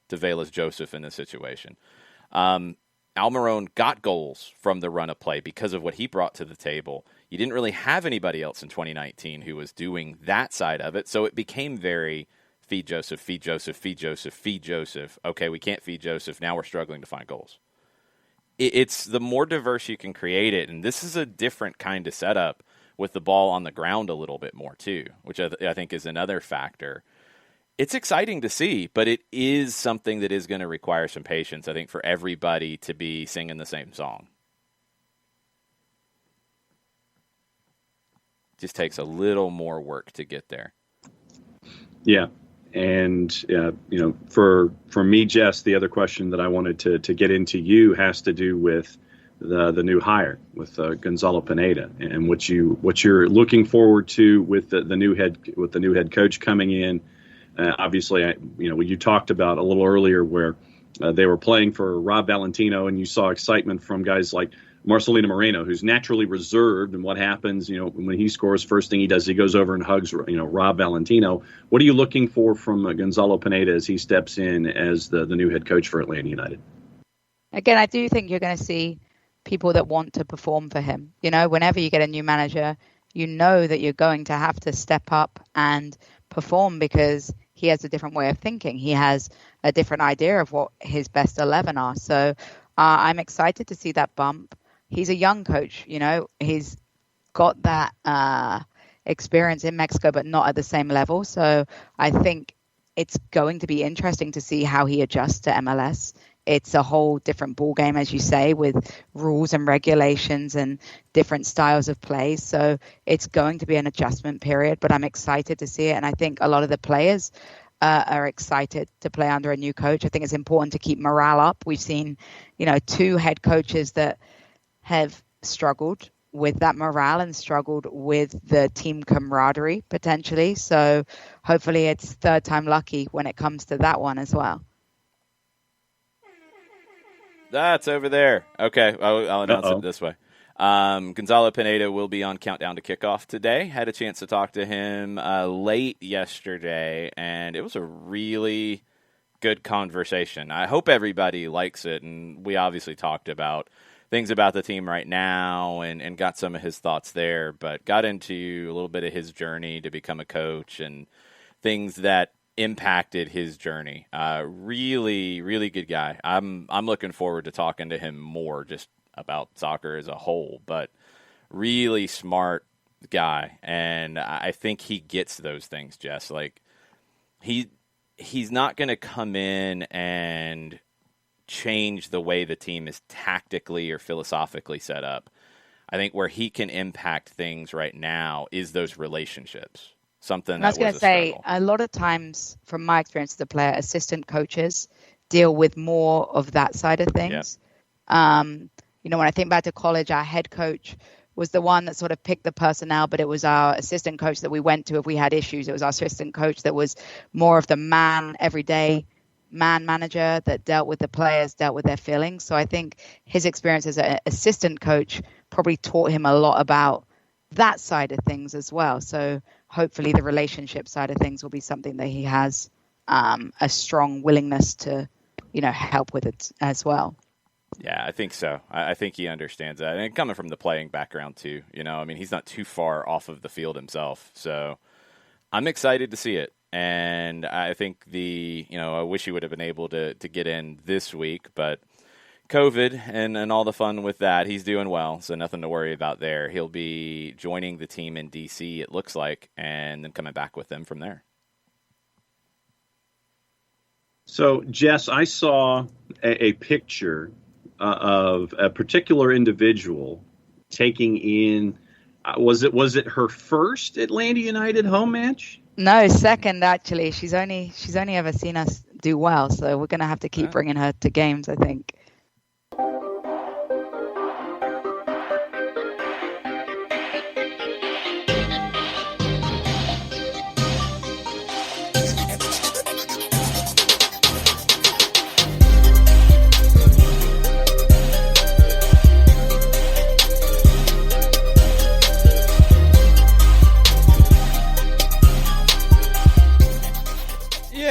to Vela's Joseph in this situation. Almiron got goals from the run of play because of what he brought to the table. You didn't really have anybody else in 2019 who was doing that side of it, so it became very feed Joseph, feed Joseph, feed Joseph, feed Joseph. Okay, we can't feed Joseph. Now we're struggling to find goals. It's the more diverse you can create it, and this is a different kind of setup with the ball on the ground a little bit more too, which I think is another factor. It's exciting to see, but it is something that is going to require some patience, I think, for everybody to be singing the same song. Just takes a little more work to get there. Yeah. And, for me, Jess, the other question that I wanted to get into you has to do with the new hire with Gonzalo Pineda and what you're looking forward to with the new head coach coming in. Obviously, you talked about a little earlier where they were playing for Rob Valentino, and you saw excitement from guys like Marcelino Moreno, who's naturally reserved. And what happens, when he scores, first thing he does, he goes over and hugs, Rob Valentino. What are you looking for from Gonzalo Pineda as he steps in as the new head coach for Atlanta United? Again, I do think you're going to see people that want to perform for him. Whenever you get a new manager, you know that you're going to have to step up and perform because he has a different way of thinking. He has a different idea of what his best 11 are. So I'm excited to see that bump. He's a young coach, he's got that experience in Mexico, but not at the same level. So I think it's going to be interesting to see how he adjusts to MLS. It's a whole different ball game, as you say, with rules and regulations and different styles of play. So it's going to be an adjustment period, but I'm excited to see it. And I think a lot of the players are excited to play under a new coach. I think it's important to keep morale up. We've seen, 2 head coaches that have struggled with that morale and struggled with the team camaraderie potentially. So hopefully it's third time lucky when it comes to that one as well. That's over there. Okay, I'll announce it this way. Gonzalo Pineda will be on Countdown to Kickoff today. Had a chance to talk to him late yesterday, and it was a really good conversation. I hope everybody likes it, and we obviously talked about things about the team right now and got some of his thoughts there, but got into a little bit of his journey to become a coach and things that impacted his journey. Really, really good guy. I'm looking forward to talking to him more just about soccer as a whole, but really smart guy, and I think he gets those things, Jess. Like, he's not going to come in and change the way the team is tactically or philosophically set up. I think where he can impact things right now is those relationships. Something I was going to say, struggle. a lot of times, from my experience as a player, assistant coaches deal with more of that side of things. Yep. When I think back to college, our head coach was the one that sort of picked the personnel, but it was our assistant coach that we went to if we had issues. It was our assistant coach that was more of the everyday man manager that dealt with the players, dealt with their feelings. So I think his experience as an assistant coach probably taught him a lot about that side of things as well. So hopefully the relationship side of things will be something that he has a strong willingness to, help with it as well. Yeah, I think so. I think he understands that. And coming from the playing background too, he's not too far off of the field himself. So I'm excited to see it. And I think I wish he would have been able to get in this week, but COVID and all the fun with that, he's doing well, so nothing to worry about there. He'll be joining the team in D.C., it looks like, and then coming back with them from there. So, Jess, I saw a picture of a particular individual taking in, was it her first Atlanta United home match? No, second, actually. She's only ever seen us do well, so we're going to have to keep bringing her to games, I think.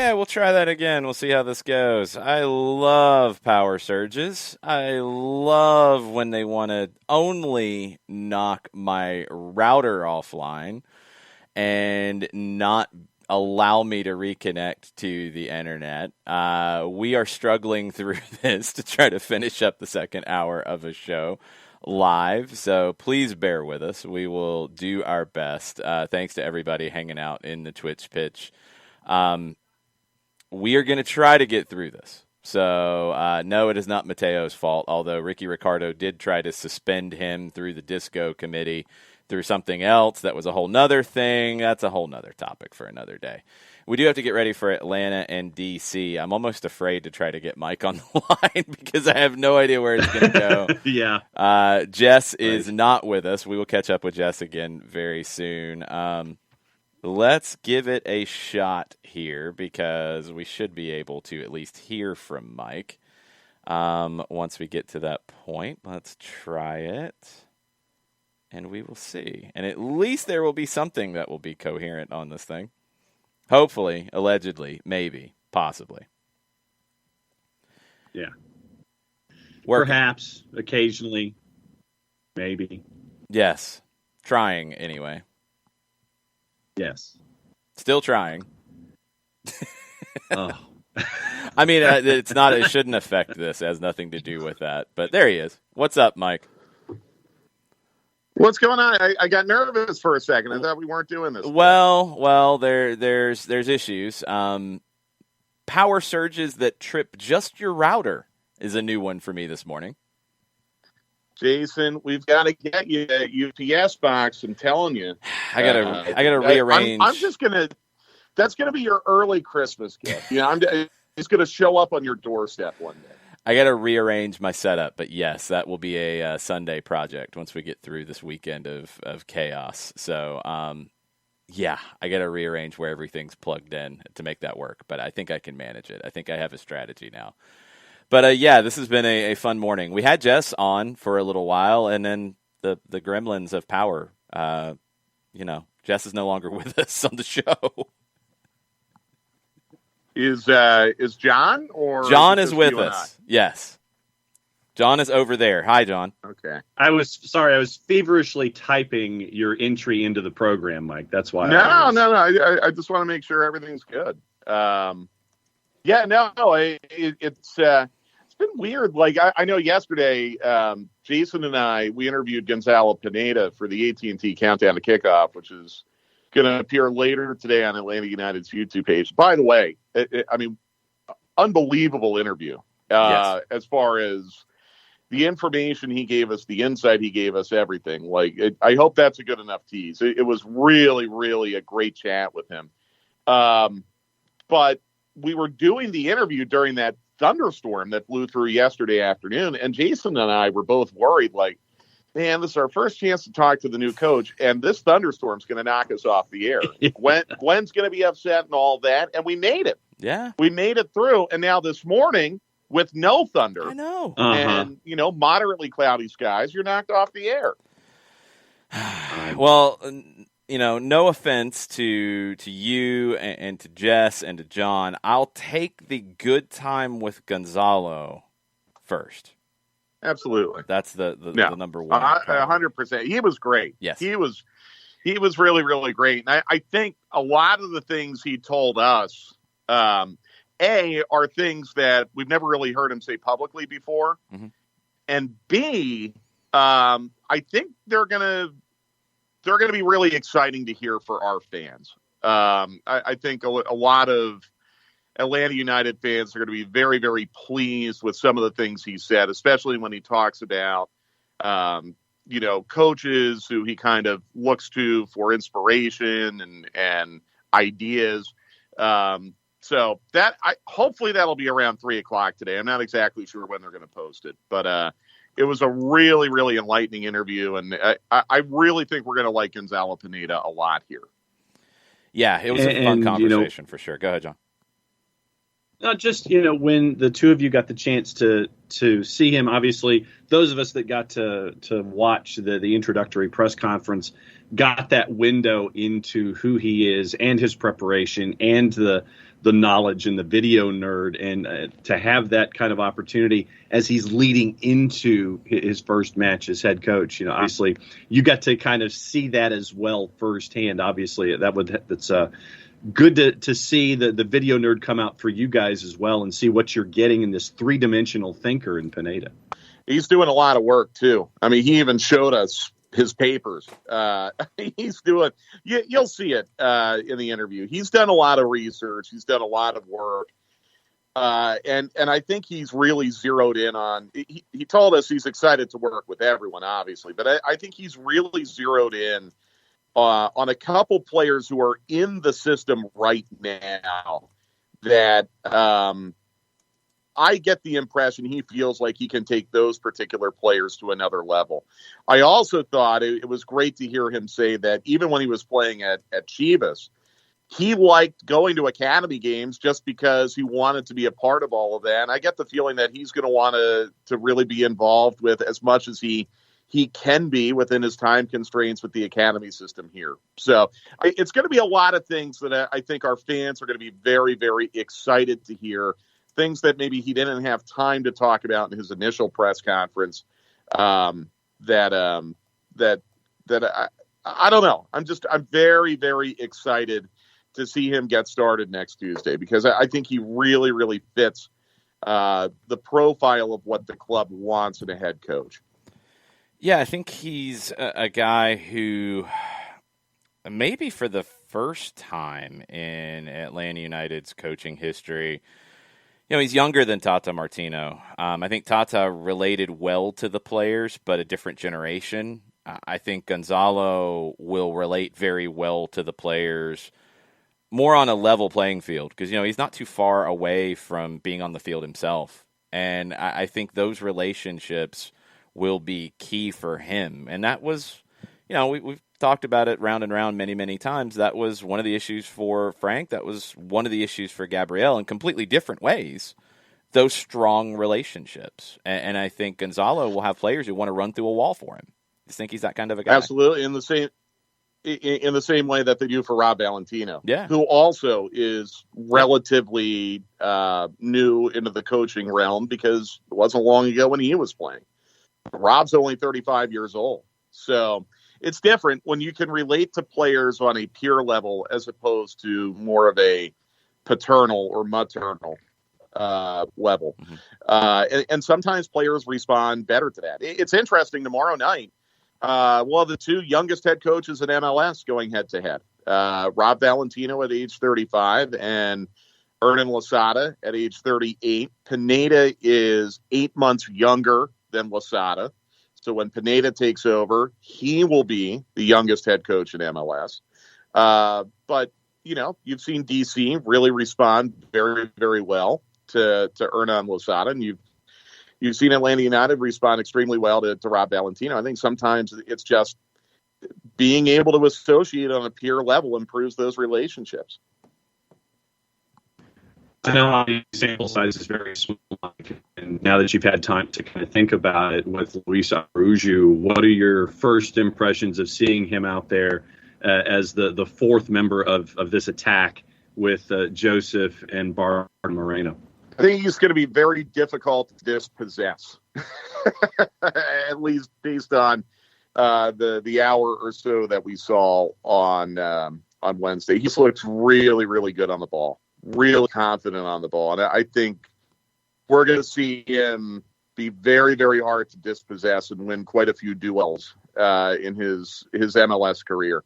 We'll try that again. We'll see how this goes. I love power surges. I love when they want to only knock my router offline and not allow me to reconnect to the internet. We are struggling through this to try to finish up the second hour of a show live, so please bear with us. We will do our best. Thanks to everybody hanging out in the Twitch pitch. We are going to try to get through this. So, no, it is not Mateo's fault, although Ricky Ricardo did try to suspend him through the disco committee through something else. That was a whole nother thing. That's a whole nother topic for another day. We do have to get ready for Atlanta and D.C. I'm almost afraid to try to get Mike on the line because I have no idea where it's going to go. Yeah. Jess is not with us. We will catch up with Jess again very soon. Let's give it a shot here because we should be able to at least hear from Mike once we get to that point. Let's try it, and we will see. And at least there will be something that will be coherent on this thing. Hopefully, allegedly, maybe, possibly. Yeah. Working. Perhaps, occasionally, maybe. Yes. Trying, anyway. Yes. Still trying. Oh. I mean, it's not. It shouldn't affect this. It has nothing to do with that. But there he is. What's up, Mike? What's going on? I got nervous for a second. I thought we weren't doing this. Well, there's issues. Power surges that trip just your router is a new one for me this morning. Jason, we've got to get you a UPS box. I'm telling you. I gotta rearrange. I'm just gonna. That's gonna be your early Christmas gift. It's gonna show up on your doorstep one day. I gotta rearrange my setup, but yes, that will be a Sunday project once we get through this weekend of chaos. So, yeah, I gotta rearrange where everything's plugged in to make that work. But I think I can manage it. I think I have a strategy now. But, yeah, this has been a fun morning. We had Jess on for a little while, and then the gremlins of power, Jess is no longer with us on the show. Is John or John is is it with just you and us. Yes. John is over there. Hi, John. I? Okay. I was feverishly typing your entry into the program, Mike. That's why. No. I just want to make sure everything's good. It's been weird. Like I know yesterday, Jason and we interviewed Gonzalo Pineda for the AT&T Countdown to Kickoff, which is going to appear later today on Atlanta United's YouTube page. By the way, unbelievable interview. Yes. As far as the information he gave us, the insight he gave us, everything. I hope that's a good enough tease. It was really, really a great chat with him. But we were doing the interview during that thunderstorm that blew through yesterday afternoon, and Jason and I were both worried, like, man, this is our first chance to talk to the new coach, and this thunderstorm's going to knock us off the air. Gwen's going to be upset and all that, and we made it. Yeah. We made it through, and now this morning, with no thunder, I know, and moderately cloudy skies, you're knocked off the air. Well, no offense to you and to Jess and to John. I'll take the good time with Gonzalo first. Absolutely. That's the number one. 100%. He was great. Yes. He was really, really great. And I think a lot of the things he told us, are things that we've never really heard him say publicly before. Mm-hmm. And B, I think they're going to be really exciting to hear for our fans. I think a lot of Atlanta United fans are going to be very, very pleased with some of the things he said, especially when he talks about, coaches who he kind of looks to for inspiration and ideas. So hopefully that'll be around 3:00 today. I'm not exactly sure when they're going to post it, but it was a really, really enlightening interview, and I really think we're going to like Gonzalo Pineda a lot here. Yeah, it was a fun conversation for sure. Go ahead, John. Not just, when the two of you got the chance to see him, obviously, those of us that got to watch the introductory press conference got that window into who he is and his preparation and the knowledge and the video nerd, and to have that kind of opportunity as he's leading into his first match as head coach. Obviously, you got to kind of see that as well firsthand. Obviously, that's good to see the video nerd come out for you guys as well and see what you're getting in this three-dimensional thinker in Pineda. He's doing a lot of work, too. I mean, he even showed us his papers. He's doing, you'll see it in the interview. He's done a lot of research. He's done a lot of work. And I think he's really zeroed in on, he told us he's excited to work with everyone, obviously, but I think he's really zeroed in on a couple players who are in the system right now that I get the impression he feels like he can take those particular players to another level. I also thought it was great to hear him say that even when he was playing at Chivas, he liked going to academy games just because he wanted to be a part of all of that. And I get the feeling that he's going to want to really be involved with as much as he can be within his time constraints with the academy system here. So it's going to be a lot of things that I think our fans are going to be very, very excited to hear. Things that maybe he didn't have time to talk about in his initial press conference. I don't know. I'm very, very excited to see him get started next Tuesday because I think he really, really fits the profile of what the club wants in a head coach. Yeah, I think he's a guy who maybe for the first time in Atlanta United's coaching history, he's younger than Tata Martino. I think Tata related well to the players, but a different generation. I think Gonzalo will relate very well to the players, more on a level playing field, because, he's not too far away from being on the field himself. And I think those relationships will be key for him. And that was, we've talked about it round and round many, many times. That was one of the issues for Frank. That was one of the issues for Gabriel in completely different ways, those strong relationships. And I think Gonzalo will have players who want to run through a wall for him. You think he's that kind of a guy? Absolutely. In in the same way that they do for Rob Valentino, Yeah. who also is relatively new into the coaching realm because it wasn't long ago when he was playing. Rob's only 35 years old. So it's different when you can relate to players on a peer level as opposed to more of a paternal or maternal level. And sometimes players respond better to that. It's interesting tomorrow night. The two youngest head coaches in MLS going head to head. Rob Valentino at age 35 and Hernan Losada at age 38. Pineda is 8 months younger than Losada. So when Pineda takes over, he will be the youngest head coach in MLS. But, you've seen DC really respond very, very well to Hernan Losada, and you've seen Atlanta United respond extremely well to Rob Valentino. I think sometimes it's just being able to associate on a peer level improves those relationships. I know the sample size is very small, and now that you've had time to kind of think about it with Luis Araújo, what are your first impressions of seeing him out there as the fourth member of this attack with Joseph and Bar Moreno? I think he's going to be very difficult to dispossess, at least based on the hour or so that we saw on Wednesday. He looks really, really good on the ball, really confident on the ball. And I think we're going to see him be very, very hard to dispossess and win quite a few duels in his MLS career.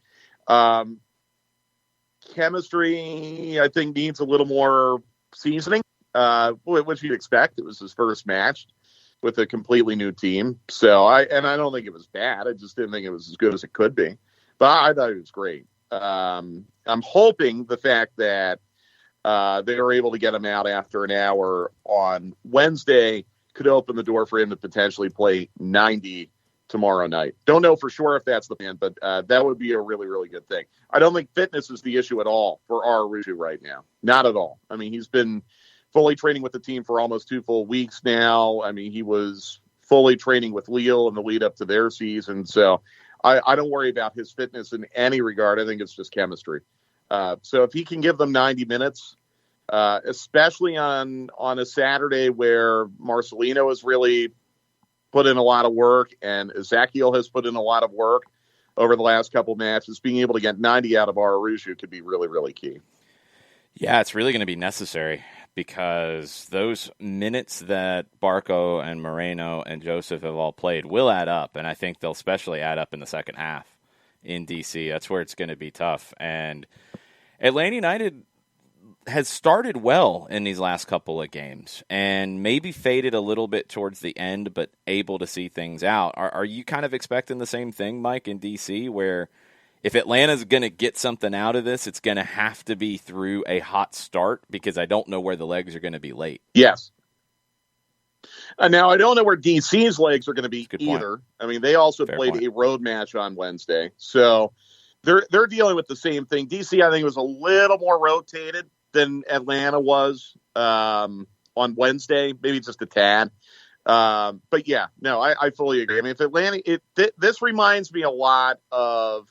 Chemistry, I think, needs a little more seasoning. Which you'd expect. It was his first match with a completely new team. So I don't think it was bad. I just didn't think it was as good as it could be. But I thought it was great. I'm hoping the fact that they were able to get him out after an hour on Wednesday could open the door for him to potentially play 90 tomorrow night. Don't know for sure if that's the plan, but that would be a really, really good thing. I don't think fitness is the issue at all for Araújo right now. Not at all. I mean, he's been fully training with the team for almost 2 full weeks now. I mean, he was fully training with Lille in the lead up to their season. So I don't worry about his fitness in any regard. I think it's just chemistry. So if he can give them 90 minutes, especially on a Saturday where Marcelino has really put in a lot of work and Ezekiel has put in a lot of work over the last couple matches, being able to get 90 out of Araújo could be really, really key. Yeah, it's really going to be necessary, because those minutes that Barco and Moreno and Joseph have all played will add up, and I think they'll especially add up in the second half in DC. That's where it's going to be tough. And Atlanta United has started well in these last couple of games and maybe faded a little bit towards the end, but able to see things out. Are you kind of expecting the same thing, Mike, in DC, where if Atlanta's going to get something out of this, it's going to have to be through a hot start, because I don't know where the legs are going to be late. Yes. Now, I don't know where DC's legs are going to be either. Point. I mean, they also Fair played point. a road match on Wednesday. So they're dealing with the same thing. DC, I think, was a little more rotated than Atlanta was on Wednesday, maybe just a tad. But yeah, no, I fully agree. I mean, if Atlanta, this reminds me a lot of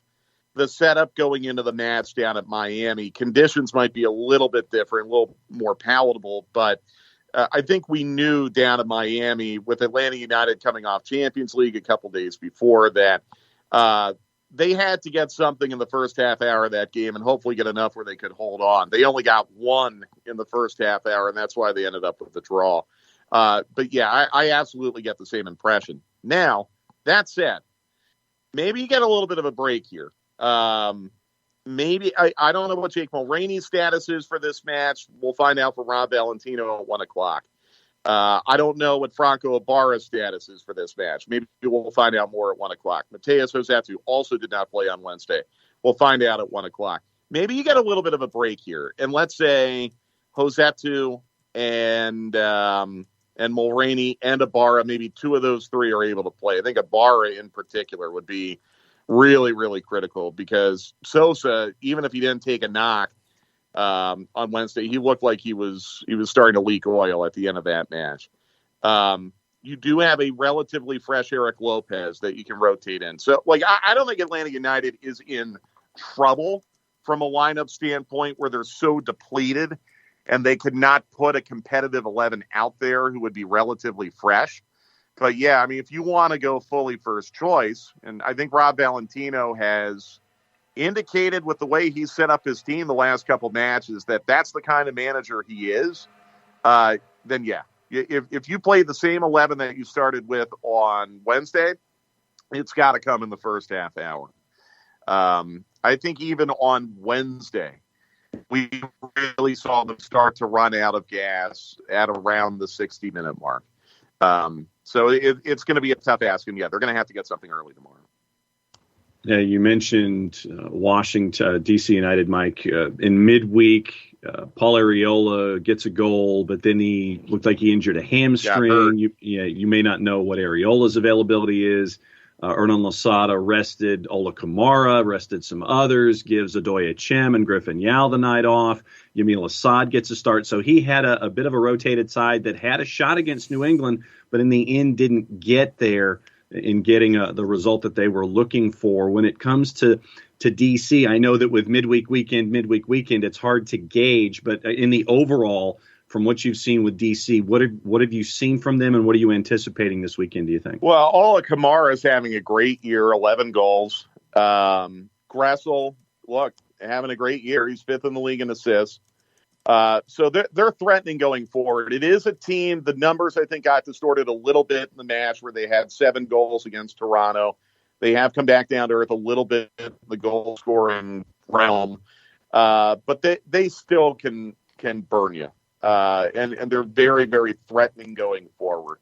the setup going into the match down at Miami. Conditions might be a little bit different, a little more palatable, but I think we knew down at Miami with Atlanta United coming off Champions League a couple days before that they had to get something in the first half hour of that game and hopefully get enough where they could hold on. They only got one in the first half hour, and that's why they ended up with the draw. But yeah, I absolutely get the same impression. Now, that said, maybe you get a little bit of a break here. Maybe I don't know what Jake Mulroney's status is for this match. We'll find out for Rob Valentino at 1:00. I don't know what Franco Ibarra's status is for this match. Maybe we'll find out more at 1:00. Mateus Rosatu also did not play on Wednesday. We'll find out at 1:00. Maybe you get a little bit of a break here, and let's say Rosatu and Mulroney and Ibarra, maybe two of those three are able to play. I think Ibarra in particular would be really, really critical, because Sosa, even if he didn't take a knock on Wednesday, he looked like he was starting to leak oil at the end of that match. You do have a relatively fresh Eric Lopez that you can rotate in. So, like, I don't think Atlanta United is in trouble from a lineup standpoint where they're so depleted and they could not put a competitive 11 out there who would be relatively fresh. But yeah, I mean, if you want to go fully first choice, and I think Rob Valentino has indicated with the way he's set up his team the last couple matches that that's the kind of manager he is, then yeah. If you play the same 11 that you started with on Wednesday, it's got to come in the first half hour. I think even on Wednesday, we really saw them start to run out of gas at around the 60-minute mark. So it's going to be a tough ask, and yeah, they're going to have to get something early tomorrow. Yeah, you mentioned Washington, DC United, Mike. In midweek, Paul Arriola gets a goal, but then he looked like he injured a hamstring. You may not know what Arriola's availability is. Hernan Losada rested Ola Kamara, rested some others, gives Adoya Chem and Griffin Yao the night off. Yamil Assad gets a start. So he had a bit of a rotated side that had a shot against New England, but in the end didn't get there in getting the result that they were looking for. When it comes to DC, I know that with midweek weekend, it's hard to gauge, but in the overall, from what you've seen with DC, what have you seen from them, and what are you anticipating this weekend, do you think? Well, Ola Kamara is having a great year, 11 goals. Gressel, look, having a great year. He's 5th in the league in assists. So they're threatening going forward. It is a team, the numbers I think got distorted a little bit in the match where they had 7 goals against Toronto. They have come back down to earth a little bit in the goal scoring realm. But they still can burn you. And they're very, very threatening going forward.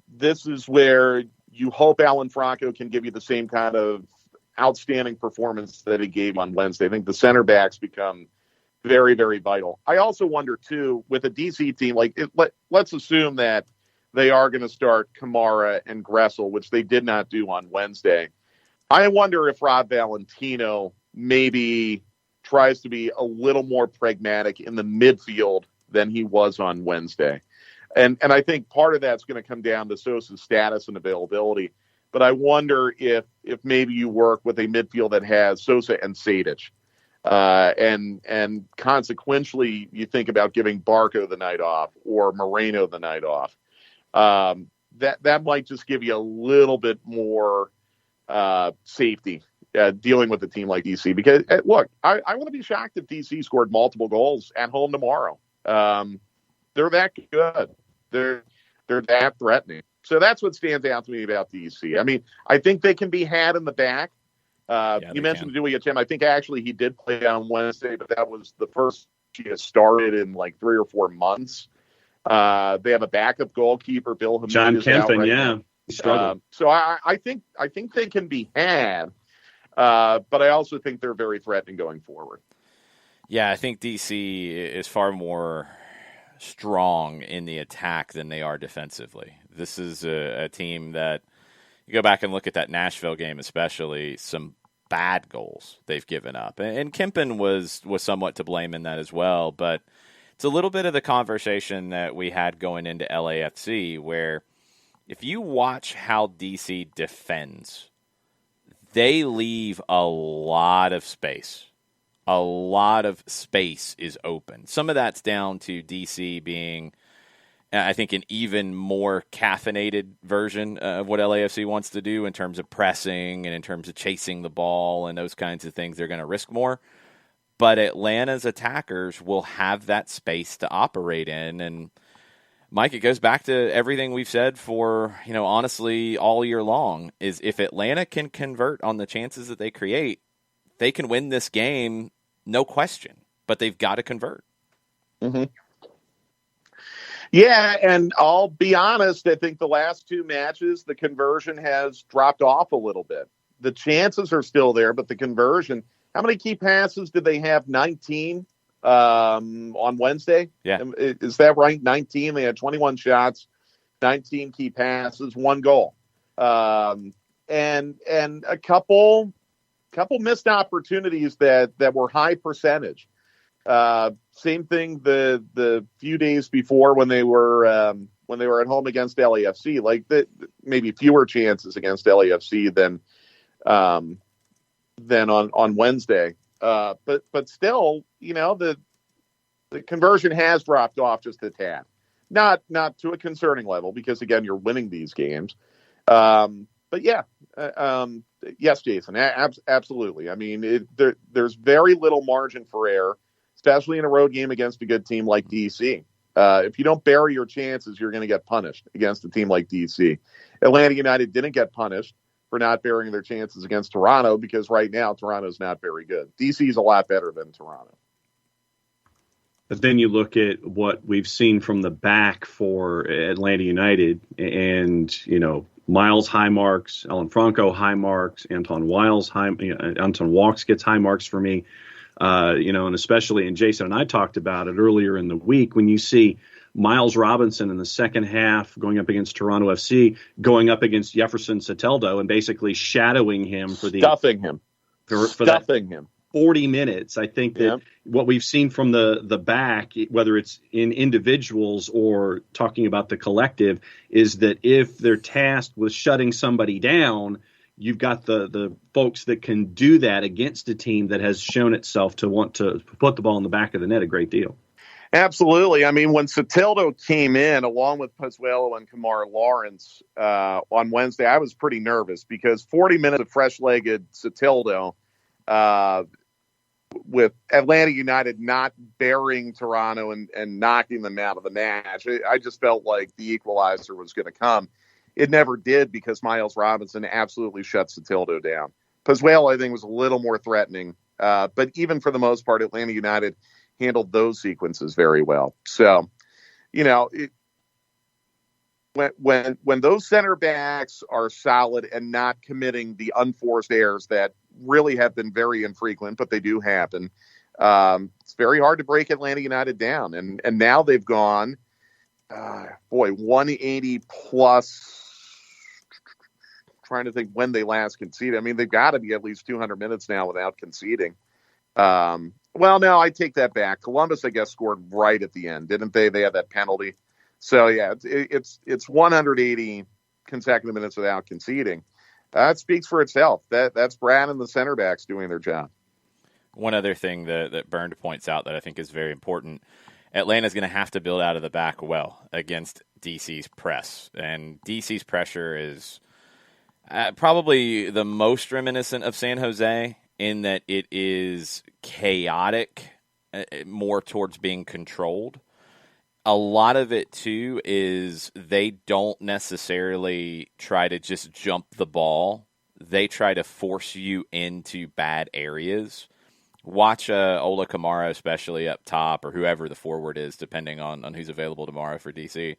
This is where you hope Alan Franco can give you the same kind of outstanding performance that he gave on Wednesday. I think the center backs become very, very vital. I also wonder, too, with a DC team, let's assume that they are going to start Kamara and Gressel, which they did not do on Wednesday. I wonder if Rob Valentino maybe tries to be a little more pragmatic in the midfield than he was on Wednesday. And I think part of that's going to come down to Sosa's status and availability. But I wonder if maybe you work with a midfield that has Sosa and Sejdic. And consequentially, you think about giving Barco the night off or Moreno the night off. That might just give you a little bit more safety dealing with a team like DC. Because, look, I want to be shocked if DC scored multiple goals at home tomorrow. They're that good. They're that threatening. So that's what stands out to me about DC. I mean, I think they can be had in the back. You mentioned Adoya Chem. I think actually he did play on Wednesday, but that was the first he has started in like 3 or 4 months. They have a backup goalkeeper, Bill Hamid. John Kempton, he struggled. So I think they can be had, but I also think they're very threatening going forward. Yeah, I think DC is far more strong in the attack than they are defensively. This is a team that you go back and look at that Nashville game, especially some bad goals they've given up. And Kempen was somewhat to blame in that as well. But it's a little bit of the conversation that we had going into LAFC, where if you watch how DC defends, they leave a lot of space. A lot of space is open. Some of that's down to DC being, I think, an even more caffeinated version of what LAFC wants to do in terms of pressing and in terms of chasing the ball and those kinds of things. They're going to risk more. But Atlanta's attackers will have that space to operate in. And, Mike, it goes back to everything we've said for, honestly, all year long, is if Atlanta can convert on the chances that they create, they can win this game, no question. But they've got to convert. Mm-hmm. Yeah, and I'll be honest, I think the last 2 matches, the conversion has dropped off a little bit. The chances are still there, but the conversion, how many key passes did they have? 19 on Wednesday? Yeah. Is that right? 19. They had 21 shots, 19 key passes, 1 goal. And a couple missed opportunities that were high percentage. Same thing the few days before when they were at home against LAFC, maybe fewer chances against LAFC than on Wednesday. But still, the conversion has dropped off just a tad. Not to a concerning level because, again, you're winning these games. But yeah, yes, Jason, absolutely. I mean, there's very little margin for error, especially in a road game against a good team like DC. If you don't bury your chances, you're going to get punished against a team like DC. Atlanta United didn't get punished for not burying their chances against Toronto because right now Toronto's not very good. DC is a lot better than Toronto. But then you look at what we've seen from the back for Atlanta United and, Miles high marks, Alan Franco high marks, Anton Walks gets high marks for me, and especially, and Jason and I talked about it earlier in the week, when you see Miles Robinson in the second half going up against Toronto FC, going up against Jefferson Soteldo and basically shadowing him for the stuffing him. For stuffing him. 40 minutes. I think that what we've seen from the back, whether it's in individuals or talking about the collective, is that if they're tasked with shutting somebody down, you've got the folks that can do that against a team that has shown itself to want to put the ball in the back of the net a great deal. Absolutely. I mean, when Soteldo came in, along with Pozuelo and Kamar Lawrence on Wednesday, I was pretty nervous because 40 minutes of fresh-legged Soteldo, with Atlanta United not burying Toronto and knocking them out of the match, I just felt like the equalizer was going to come. It never did because Miles Robinson absolutely shut Soteldo down. Pozuelo, I think, was a little more threatening. But even for the most part, Atlanta United handled those sequences very well. So, when those center backs are solid and not committing the unforced errors that really have been very infrequent, but they do happen, it's very hard to break Atlanta United down. And now they've gone, 180 plus. Trying to think when they last conceded. I mean, they've got to be at least 200 minutes now without conceding. Well, no, I take that back. Columbus, I guess, scored right at the end, didn't they? They had that penalty. So yeah, it's 180 consecutive minutes without conceding. That speaks for itself. That's Brad and the center backs doing their job. One other thing that Bernd points out that I think is very important: Atlanta's going to have to build out of the back well against DC's press, and DC's pressure is probably the most reminiscent of San Jose in that it is chaotic, more towards being controlled. A lot of it, too, is they don't necessarily try to just jump the ball. They try to force you into bad areas. Watch Ola Kamara, especially up top, or whoever the forward is, depending on who's available tomorrow for DC.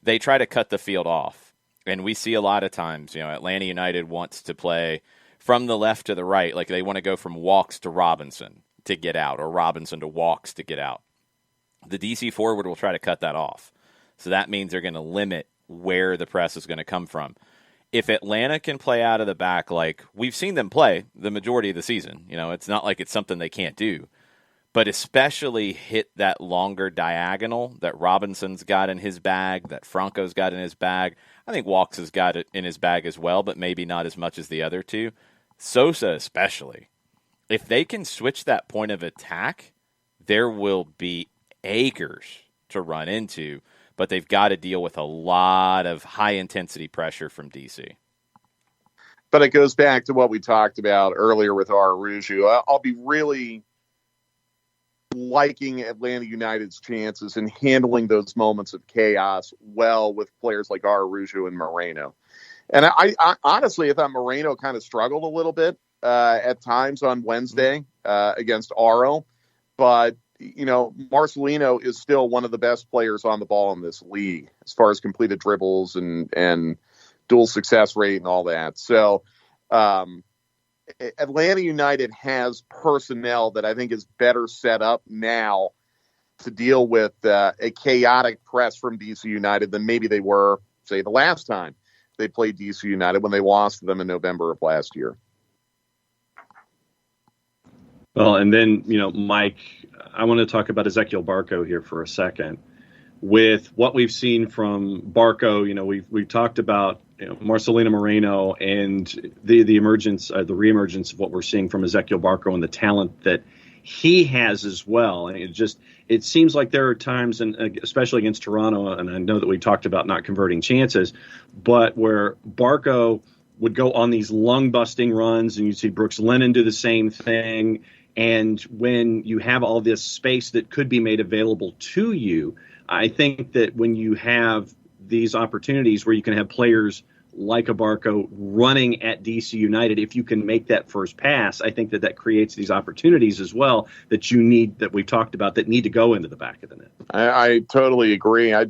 They try to cut the field off. And we see a lot of times, Atlanta United wants to play from the left to the right. Like they want to go from Walks to Robinson to get out, or Robinson to Walks to get out. The DC forward will try to cut that off. So that means they're going to limit where the press is going to come from. If Atlanta can play out of the back like we've seen them play the majority of the season, it's not like it's something they can't do. But especially hit that longer diagonal that Robinson's got in his bag, that Franco's got in his bag. I think Walks has got it in his bag as well, but maybe not as much as the other two. Sosa especially. If they can switch that point of attack, there will be acres to run into, but they've got to deal with a lot of high-intensity pressure from DC. But it goes back to what we talked about earlier with Araujo. I'll be really liking Atlanta United's chances in handling those moments of chaos well with players like Araujo and Moreno. And I honestly, I thought Moreno kind of struggled a little bit at times on Wednesday against Aro, but Marcelino is still one of the best players on the ball in this league as far as completed dribbles and dual success rate and all that. So Atlanta United has personnel that I think is better set up now to deal with a chaotic press from DC United than maybe they were, say, the last time they played DC United when they lost to them in November of last year. Well, and then, Mike, I want to talk about Ezequiel Barco here for a second. With what we've seen from Barco, we've talked about Marcelino Moreno and the emergence, the reemergence of what we're seeing from Ezequiel Barco and the talent that he has as well. And it seems like there are times, and especially against Toronto, and I know that we talked about not converting chances, but where Barco would go on these lung-busting runs, and you see Brooks Lennon do the same thing. And when you have all this space that could be made available to you, I think that when you have these opportunities where you can have players like a Barco running at DC United, if you can make that first pass, I think that creates these opportunities as well that you need, that we've talked about, that need to go into the back of the net. I totally agree. I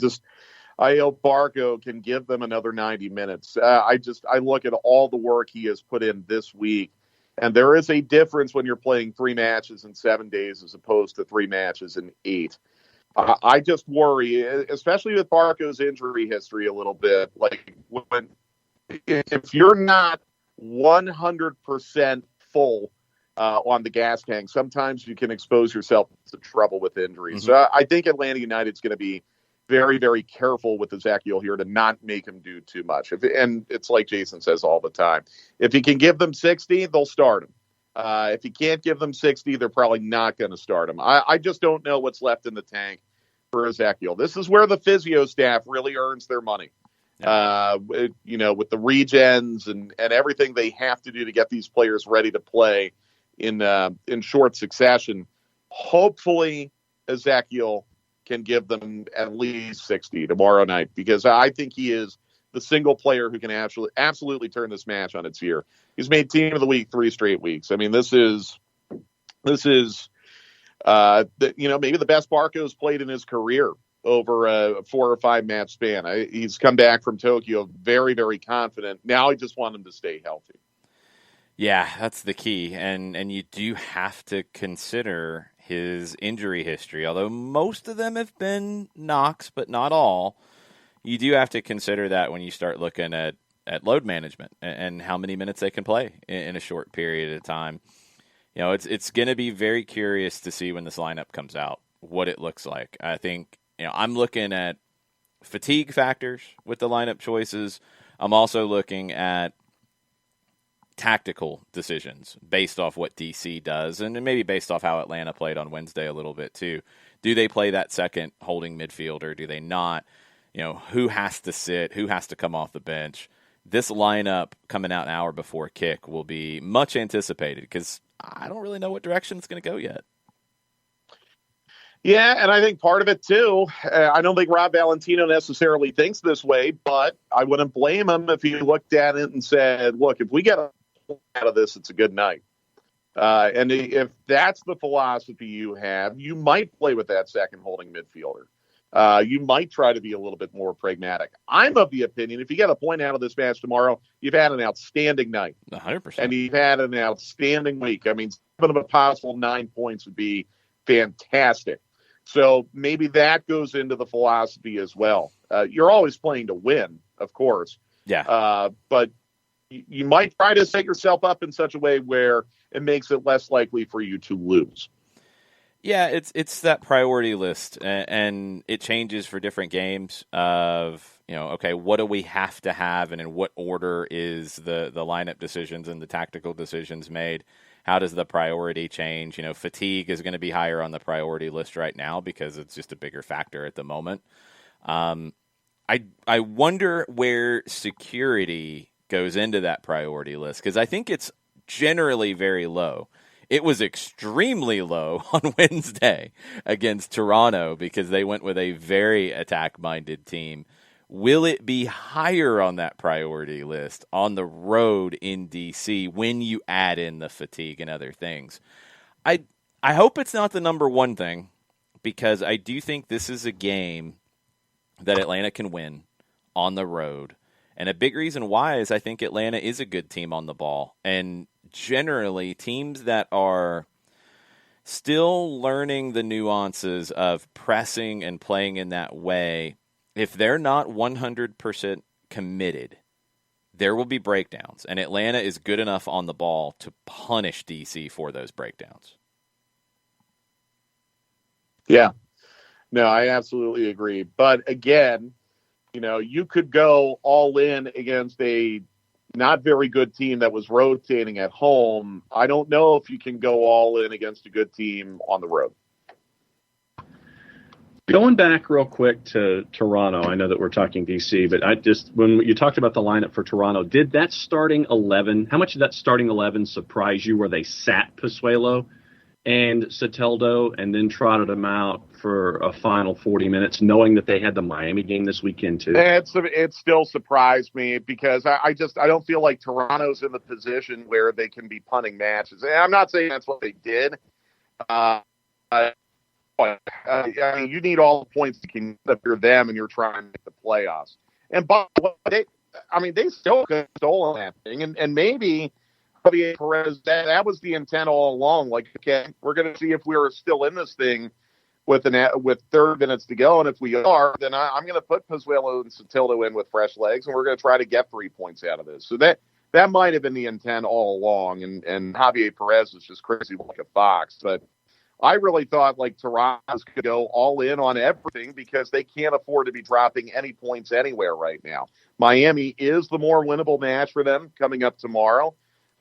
hope Barco can give them another 90 minutes. I look at all the work he has put in this week, and there is a difference when you're playing 3 matches in 7 days as opposed to 3 matches in 8. I just worry, especially with Barco's injury history a little bit, like if you're not 100% full on the gas tank, sometimes you can expose yourself to trouble with injuries. So I think Atlanta United's going to be very, very careful with Ezequiel here to not make him do too much. And it's like Jason says all the time, if he can give them 60, they'll start him. If he can't give them 60, they're probably not going to start him. I just don't know what's left in the tank for Ezequiel. This is where the physio staff really earns their money. With the regens and everything they have to do to get these players ready to play in short succession. Hopefully Ezequiel can give them at least 60 tomorrow night, because I think he is the single player who can absolutely turn this match on its ear. He's made Team of the Week 3 straight weeks. I mean, this is maybe the best Barco's played in his career over a 4 or 5 match span. He's come back from Tokyo very, very confident. Now I just want him to stay healthy. Yeah, that's the key. And you do have to consider his injury history. Although most of them have been knocks, but not all. You do have to consider that when you start looking at load management and how many minutes they can play in a short period of time. It's going to be very curious to see when this lineup comes out, what it looks like. I think, I'm looking at fatigue factors with the lineup choices. I'm also looking at tactical decisions based off what DC does, and maybe based off how Atlanta played on Wednesday a little bit too. Do they play that second holding midfielder? Do they not? Who has to sit? Who has to come off the bench? This lineup coming out an hour before kick will be much anticipated, because I don't really know what direction it's going to go yet. Yeah, and I think part of it, too, I don't think Rob Valentino necessarily thinks this way, but I wouldn't blame him if he looked at it and said, look, if we get out of this, it's a good night. And if that's the philosophy you have, you might play with that second holding midfielder. You might try to be a little bit more pragmatic. I'm of the opinion, if you get a point out of this match tomorrow, you've had an outstanding night. 100%. And you've had an outstanding week. I mean, 7 of a possible 9 points would be fantastic. So maybe that goes into the philosophy as well. You're always playing to win, of course. Yeah. But you might try to set yourself up in such a way where it makes it less likely for you to lose. Yeah, it's that priority list, and it changes for different games of, okay, what do we have to have, and in what order is the lineup decisions and the tactical decisions made? How does the priority change? Fatigue is going to be higher on the priority list right now because it's just a bigger factor at the moment. I wonder where security goes into that priority list, because I think it's generally very low. It was extremely low on Wednesday against Toronto because they went with a very attack-minded team. Will it be higher on that priority list on the road in D.C. when you add in the fatigue and other things? I hope it's not the number one thing, because I do think this is a game that Atlanta can win on the road. And a big reason why is I think Atlanta is a good team on the ball. And generally, teams that are still learning the nuances of pressing and playing in that way, if they're not 100% committed, there will be breakdowns. And Atlanta is good enough on the ball to punish DC for those breakdowns. Yeah. No, I absolutely agree. But again, you could go all in against a not very good team that was rotating at home. I don't know if you can go all in against a good team on the road. Going back real quick to Toronto, I know that we're talking DC, but when you talked about the lineup for Toronto, did that starting 11, how much did that starting 11 surprise you where they sat Pozuelo and Soteldo and then trotted them out for a final 40 minutes, knowing that they had the Miami game this weekend too? It still surprised me because I don't feel like Toronto's in the position where they can be punting matches. And I'm not saying that's what they did. I mean, you need all the points you can if you're them and you're trying to make the playoffs. And but they still could have stolen that thing, and maybe Javier Perez, that was the intent all along. Like, okay, we're going to see if we're still in this thing with 30 minutes to go, and if we are, then I'm going to put Pozuelo and Sotildo in with fresh legs, and we're going to try to get 3 points out of this. So that might have been the intent all along, and Javier Perez is just crazy like a fox, but I really thought like Toronto's could go all in on everything because they can't afford to be dropping any points anywhere right now. Miami is the more winnable match for them coming up tomorrow.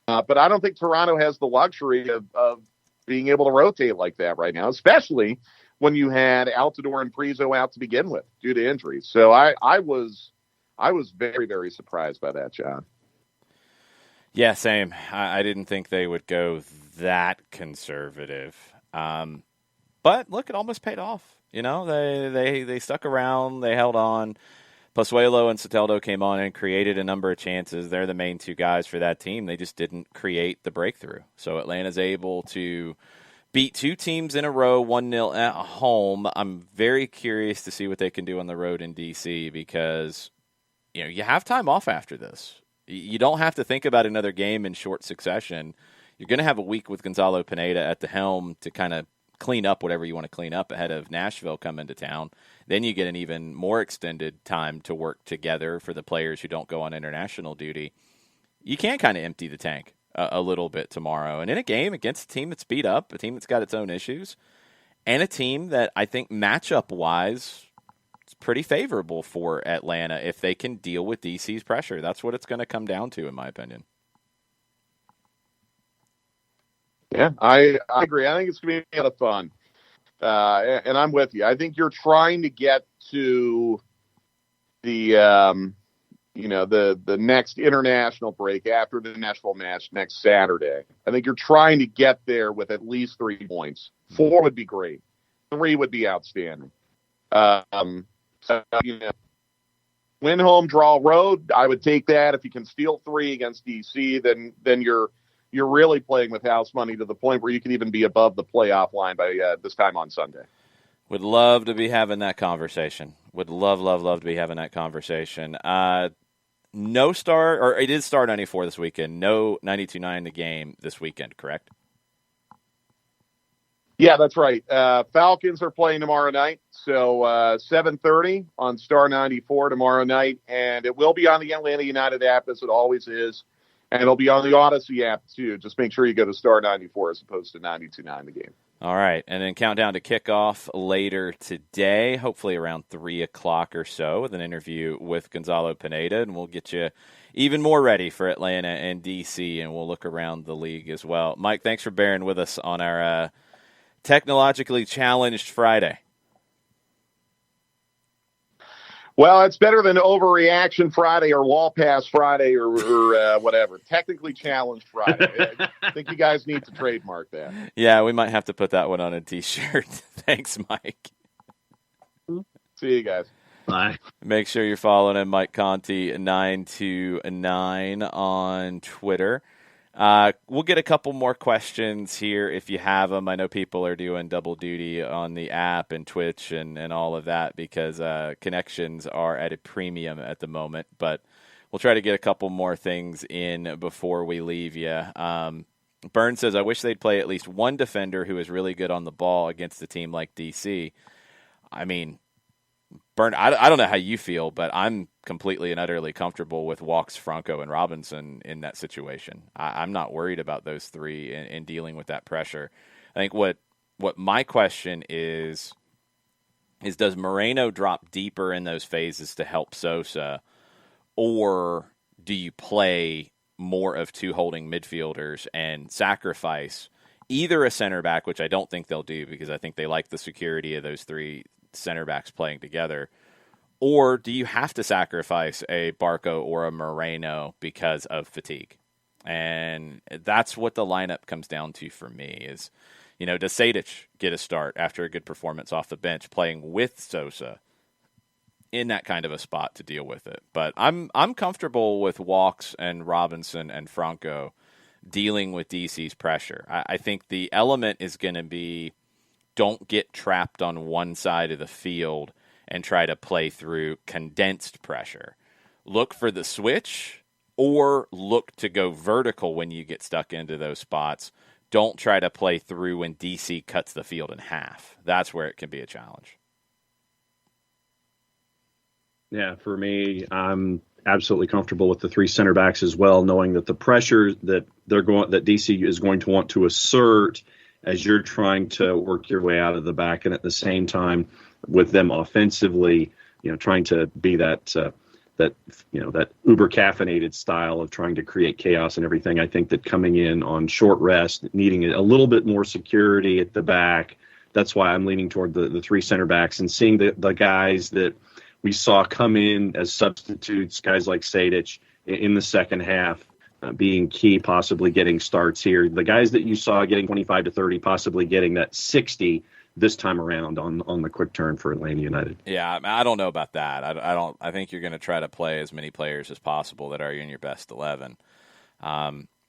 But I don't think Toronto has the luxury of being able to rotate like that right now, especially when you had Altidore and Priso out to begin with due to injuries. So I was very, very surprised by that, John. Yeah, same. I didn't think they would go that conservative. But look, it almost paid off. They stuck around, they held on. Pozuelo and Soteldo came on and created a number of chances. They're the main two guys for that team. They just didn't create the breakthrough. So Atlanta's able to beat two teams in a row, 1-0 at home. I'm very curious to see what they can do on the road in DC because, you have time off after this. You don't have to think about another game in short succession. You're going to have a week with Gonzalo Pineda at the helm to kind of clean up whatever you want to clean up ahead of Nashville coming to town. Then you get an even more extended time to work together for the players who don't go on international duty. You can kind of empty the tank a little bit tomorrow. And in a game against a team that's beat up, a team that's got its own issues, and a team that I think matchup-wise is pretty favorable for Atlanta if they can deal with DC's pressure. That's what it's going to come down to, in my opinion. Yeah, I agree. I think it's going to be a lot of fun. And I'm with you. I think you're trying to get to the next international break after the Nashville match next Saturday. I think you're trying to get there with at least 3 points. 4 would be great. 3 would be outstanding. Win home, draw road. I would take that. If you can steal 3 against DC, then you're really playing with house money to the point where you can even be above the playoff line by this time on Sunday. Would love to be having that conversation. Would love to be having that conversation. No Star, or it is Star 94 this weekend. No 92.9 the game this weekend, correct? Yeah, that's right. Falcons are playing tomorrow night, so 7:30 on Star 94 tomorrow night, and it will be on the Atlanta United app as it always is. And it'll be on the Odyssey app, too. Just make sure you go to Star 94 as opposed to 92.9 the game. All right. And then countdown to kickoff later today, hopefully around 3 o'clock or so, with an interview with Gonzalo Pineda. And we'll get you even more ready for Atlanta and D.C., and we'll look around the league as well. Mike, thanks for bearing with us on our technologically challenged Friday. Well, it's better than Overreaction Friday or Wall Pass Friday or whatever. Technically Challenged Friday. I think you guys need to trademark that. Yeah, we might have to put that one on a T-shirt. Thanks, Mike. See you guys. Bye. Make sure you're following him, Mike Conti 929 on Twitter. We'll get a couple more questions here if you have them. I know people are doing double duty on the app and Twitch and all of that because connections are at a premium at the moment. But we'll try to get a couple more things in before we leave you. Burn says, I wish they'd play at least one defender who is really good on the ball against a team like DC. I mean, Burn, I don't know how you feel, but I'm completely and utterly comfortable with Walks, Franco, and Robinson in that situation. I'm not worried about those three in dealing with that pressure. I think what my question is, is does Moreno drop deeper in those phases to help Sosa, or do you play more of two holding midfielders and sacrifice either a center back, which I don't think they'll do because I think they like the security of those three center backs playing together, or do you have to sacrifice a Barco or a Moreno because of fatigue? And that's what the lineup comes down to for me is, does SDH get a start after a good performance off the bench playing with Sosa in that kind of a spot to deal with it? But I'm comfortable with Walks and Robinson and Franco dealing with DC's pressure. I think the element is going to be don't get trapped on one side of the field and try to play through condensed pressure. Look for the switch or look to go vertical when you get stuck into those spots. Don't try to play through when DC cuts the field in half. That's where it can be a challenge. Yeah, for me, I'm absolutely comfortable with the three center backs as well, knowing that the pressure that DC is going to want to assert as you're trying to work your way out of the back, and at the same time with them offensively, trying to be that uber caffeinated style of trying to create chaos and everything. I think that coming in on short rest, needing a little bit more security at the back, that's why I'm leaning toward the three center backs and seeing the guys that we saw come in as substitutes, guys like SDH in the second half, being key, possibly getting starts here. The guys that you saw getting 25 to 30, possibly getting that 60 this time around on the quick turn for Atlanta United. Yeah, I don't know about that. I think you're going to try to play as many players as possible that are in your best 11.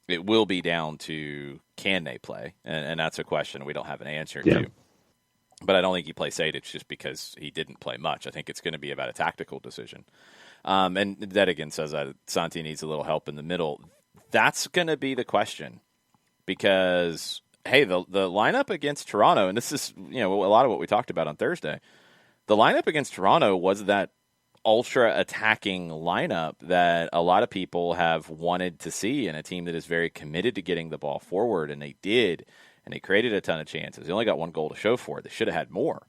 It will be down to can they play, and that's a question we don't have an answer to. But I don't think you play SDH just because he didn't play much. I think it's going to be about a tactical decision. And that again says that Santi needs a little help in the middle. That's going to be the question because, hey, the lineup against Toronto, and this is a lot of what we talked about on Thursday, the lineup against Toronto was that ultra-attacking lineup that a lot of people have wanted to see in a team that is very committed to getting the ball forward, and they did. And they created a ton of chances. They only got one goal to show for it. They should have had more.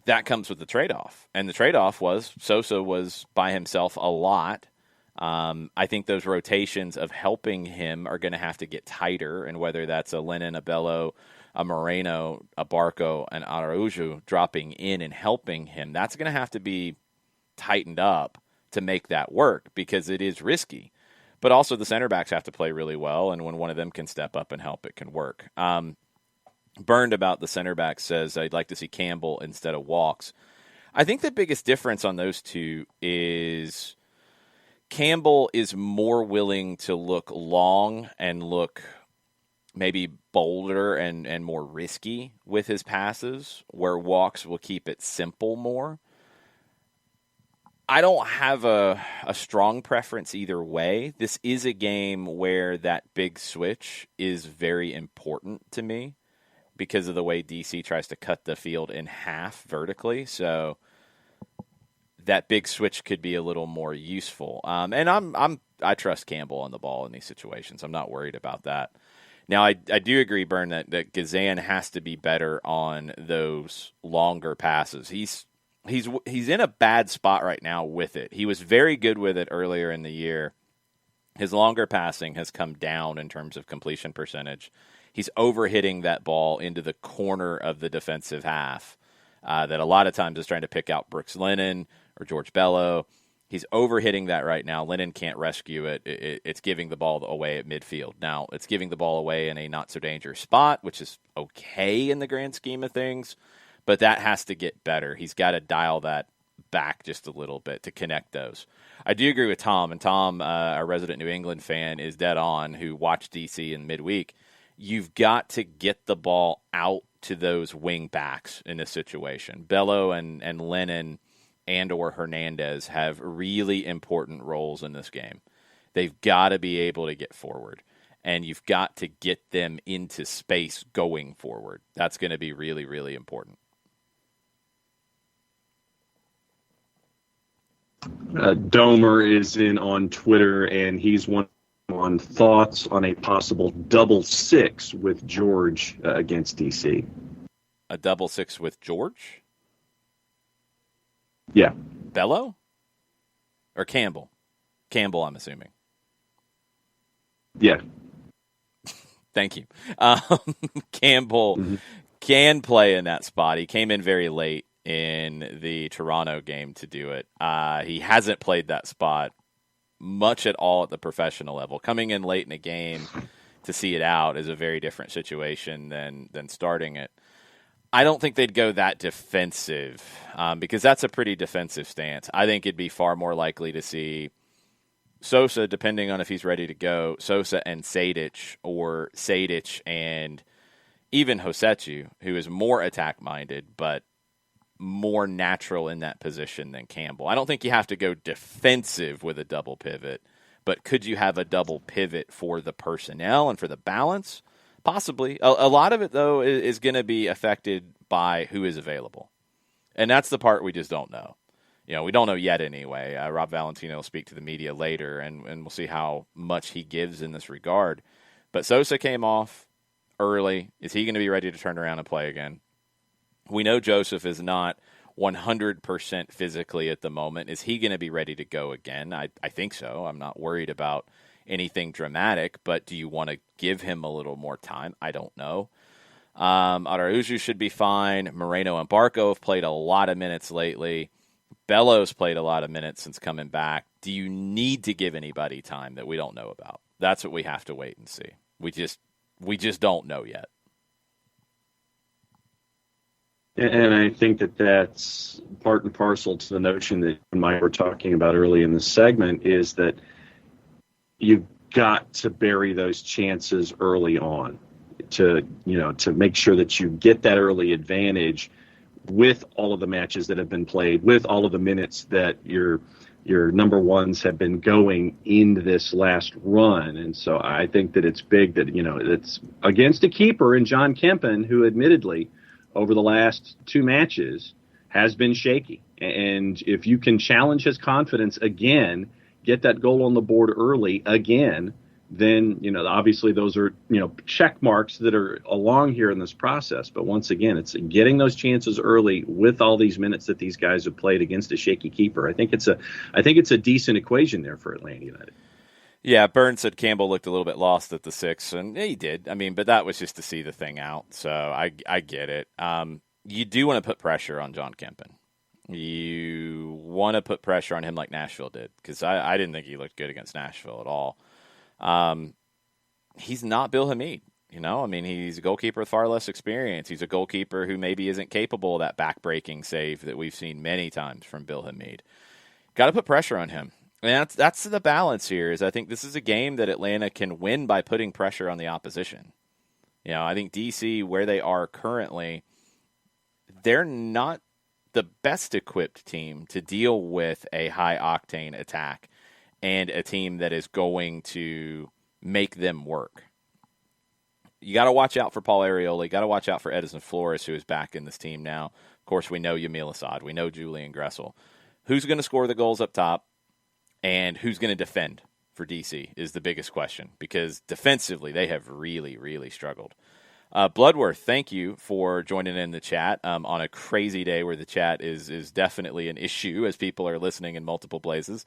That comes with the trade-off. And the trade-off was Sosa was by himself a lot. I think those rotations of helping him are going to have to get tighter, and whether that's a Lennon, a Bello, a Moreno, a Barco, and Araujo dropping in and helping him, that's going to have to be tightened up to make that work because it is risky. But also the center backs have to play really well, and when one of them can step up and help, it can work. Burned about the center back says, I'd like to see Campbell instead of Walks. I think the biggest difference on those two is Campbell is more willing to look long and look maybe bolder and more risky with his passes, where Walks will keep it simple more. I don't have a strong preference either way. This is a game where that big switch is very important to me because of the way DC tries to cut the field in half vertically. So that big switch could be a little more useful. And I trust Campbell on the ball in these situations. I'm not worried about that. Now, I do agree, Bern, that Gazan has to be better on those longer passes. He's in a bad spot right now with it. He was very good with it earlier in the year. His longer passing has come down in terms of completion percentage. He's overhitting that ball into the corner of the defensive half that a lot of times is trying to pick out Brooks Lennon or George Bello. He's overhitting that right now. Lennon can't rescue it. It's giving the ball away at midfield. Now, it's giving the ball away in a not-so-dangerous spot, which is okay in the grand scheme of things. But that has to get better. He's got to dial that back just a little bit to connect those. I do agree with Tom, and Tom, our resident New England fan, is dead on, who watched DC in midweek. You've got to get the ball out to those wing backs in this situation. Bello and Lennon and or Hernandez have really important roles in this game. They've got to be able to get forward. And you've got to get them into space going forward. That's going to be really, really important. Domer is in on Twitter, and he's on thoughts on a possible 6-6 with George against DC. A 6-6 with George? Yeah. Bello? Or Campbell? Campbell, I'm assuming. Yeah. Thank you. Campbell can play in that spot. He came in very late in the Toronto game to do it. He hasn't played that spot much at all at the professional level. Coming in late in a game to see it out is a very different situation than starting it. I don't think they'd go that defensive because that's a pretty defensive stance. I think it'd be far more likely to see Sosa, depending on if he's ready to go, Sosa and Sejdic, or Sejdic and even Hosetu, who is more attack-minded but more natural in that position than Campbell. I don't think you have to go defensive with a double pivot, but could you have a double pivot for the personnel and for the balance? Possibly. A lot of it, though, is going to be affected by who is available. And that's the part we just don't know. We don't know yet anyway. Rob Valentino will speak to the media later, and we'll see how much he gives in this regard. But Sosa came off early. Is he going to be ready to turn around and play again? We know Joseph is not 100% physically at the moment. Is he going to be ready to go again? I think so. I'm not worried about anything dramatic, but do you want to give him a little more time? I don't know. Araujo should be fine. Moreno and Barco have played a lot of minutes lately. Bello's played a lot of minutes since coming back. Do you need to give anybody time that we don't know about? That's what we have to wait and see. We just don't know yet. And I think that's part and parcel to the notion that you and Mike were talking about early in the segment, is that you've got to bury those chances early on to make sure that you get that early advantage with all of the matches that have been played, with all of the minutes that your number ones have been going in this last run. And so I think that it's big that, it's against a keeper in John Kempen, who admittedly over the last two matches has been shaky. And if you can challenge his confidence again, get that goal on the board early again, then, obviously those are, check marks that are along here in this process. But once again, it's getting those chances early with all these minutes that these guys have played against a shaky keeper. I think it's a decent equation there for Atlanta United. Yeah, Burns said Campbell looked a little bit lost at the 6, and he did. But that was just to see the thing out. So I get it. You do want to put pressure on John Kempen. You want to put pressure on him like Nashville did, because I didn't think he looked good against Nashville at all. He's not Bill Hamid, he's a goalkeeper with far less experience. He's a goalkeeper who maybe isn't capable of that back-breaking save that we've seen many times from Bill Hamid. Got to put pressure on him. And that's the balance here, is I think this is a game that Atlanta can win by putting pressure on the opposition. I think DC, where they are currently, they're not the best equipped team to deal with a high-octane attack and a team that is going to make them work. You got to watch out for Paul Arriola. You got to watch out for Edison Flores, who is back in this team now. Of course, we know Yamil Assad. We know Julian Gressel. Who's going to score the goals up top, and who's going to defend for DC is the biggest question, because defensively they have really, really struggled. Bloodworth, thank you for joining in the chat on a crazy day where the chat is definitely an issue as people are listening in multiple places.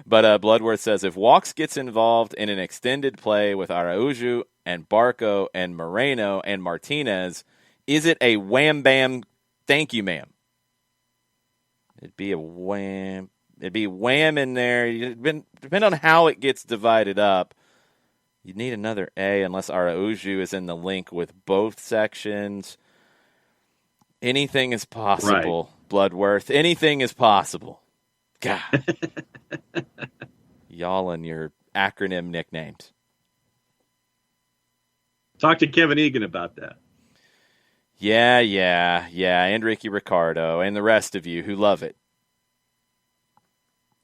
But Bloodworth says, if Walks gets involved in an extended play with Araujo and Barco and Moreno and Martinez, is it a wham-bam thank you, ma'am? It'd be a wham. It'd be wham in there. Depending on how it gets divided up, you'd need another A unless Araujo is in the link with both sections. Anything is possible, right. Bloodworth. Anything is possible. God. Y'all and your acronym nicknames. Talk to Kevin Egan about that. Yeah. And Ricky Ricardo and the rest of you who love it.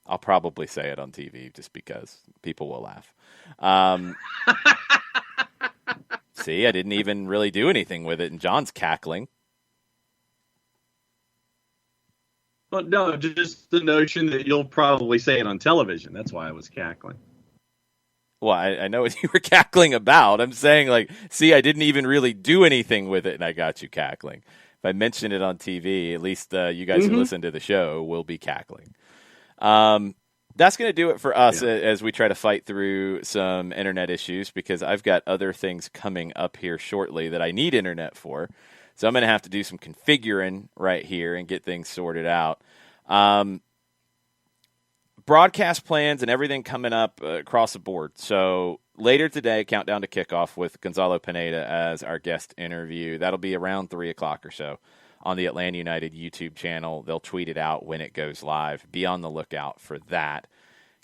I'll probably say it on TV just because people will laugh. See, I didn't even really do anything with it, and John's cackling. Well, no, just the notion that you'll probably say it on television. That's why I was cackling. Well, I know what you were cackling about. I'm saying, see, I didn't even really do anything with it, and I got you cackling. I mention it on TV, at least you guys who listen to the show will be cackling. That's going to do it for us as we try to fight through some internet issues, because I've got other things coming up here shortly that I need internet for. So I'm going to have to do some configuring right here and get things sorted out. Broadcast plans and everything coming up across the board. So later today, countdown to kickoff with Gonzalo Pineda as our guest interview. That'll be around 3 o'clock or so on the Atlanta United YouTube channel. They'll tweet it out when it goes live. Be on the lookout for that.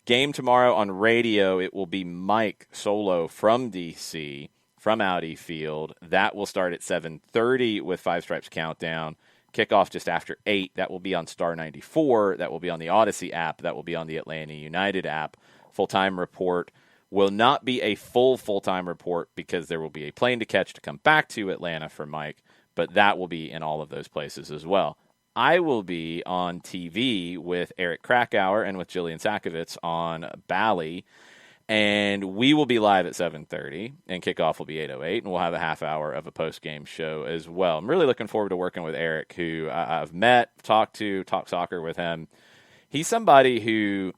Game tomorrow on radio, it will be Mike solo from D.C., from Audi Field. That will start at 7:30 with Five Stripes Countdown. Kickoff just after 8. That will be on Star 94. That will be on the Odyssey app. That will be on the Atlanta United app. Full-time report will not be a full-time report because there will be a plane to catch to come back to Atlanta for Mike, but that will be in all of those places as well. I will be on TV with Eric Krakauer and with Jillian Sakovitz on Bally, and we will be live at 7:30, and kickoff will be 8:08, and we'll have a half hour of a post-game show as well. I'm really looking forward to working with Eric, who I've met, talked soccer with him. He's somebody who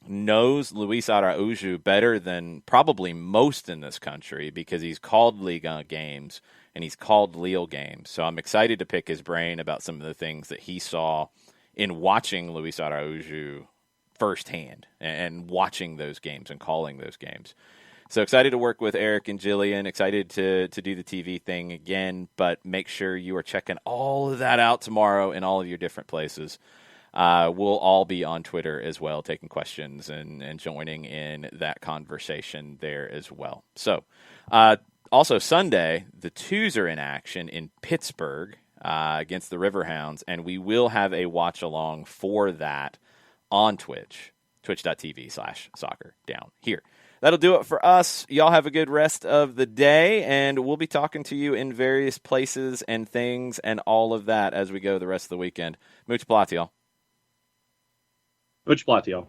knows Luis Araújo better than probably most in this country because he's called Liga games and he's called Lille games. So I'm excited to pick his brain about some of the things that he saw in watching Luis Araújo firsthand and watching those games and calling those games. So excited to work with Eric and Jillian, excited to do the TV thing again, but make sure you are checking all of that out tomorrow in all of your different places. We'll all be on Twitter as well, taking questions and joining in that conversation there as well. So also Sunday, the Twos are in action in Pittsburgh against the Riverhounds, and we will have a watch along for that on Twitch, twitch.tv/soccer down here. That'll do it for us. Y'all have a good rest of the day, and we'll be talking to you in various places and things and all of that as we go the rest of the weekend. Much plot, y'all. Much plot, y'all.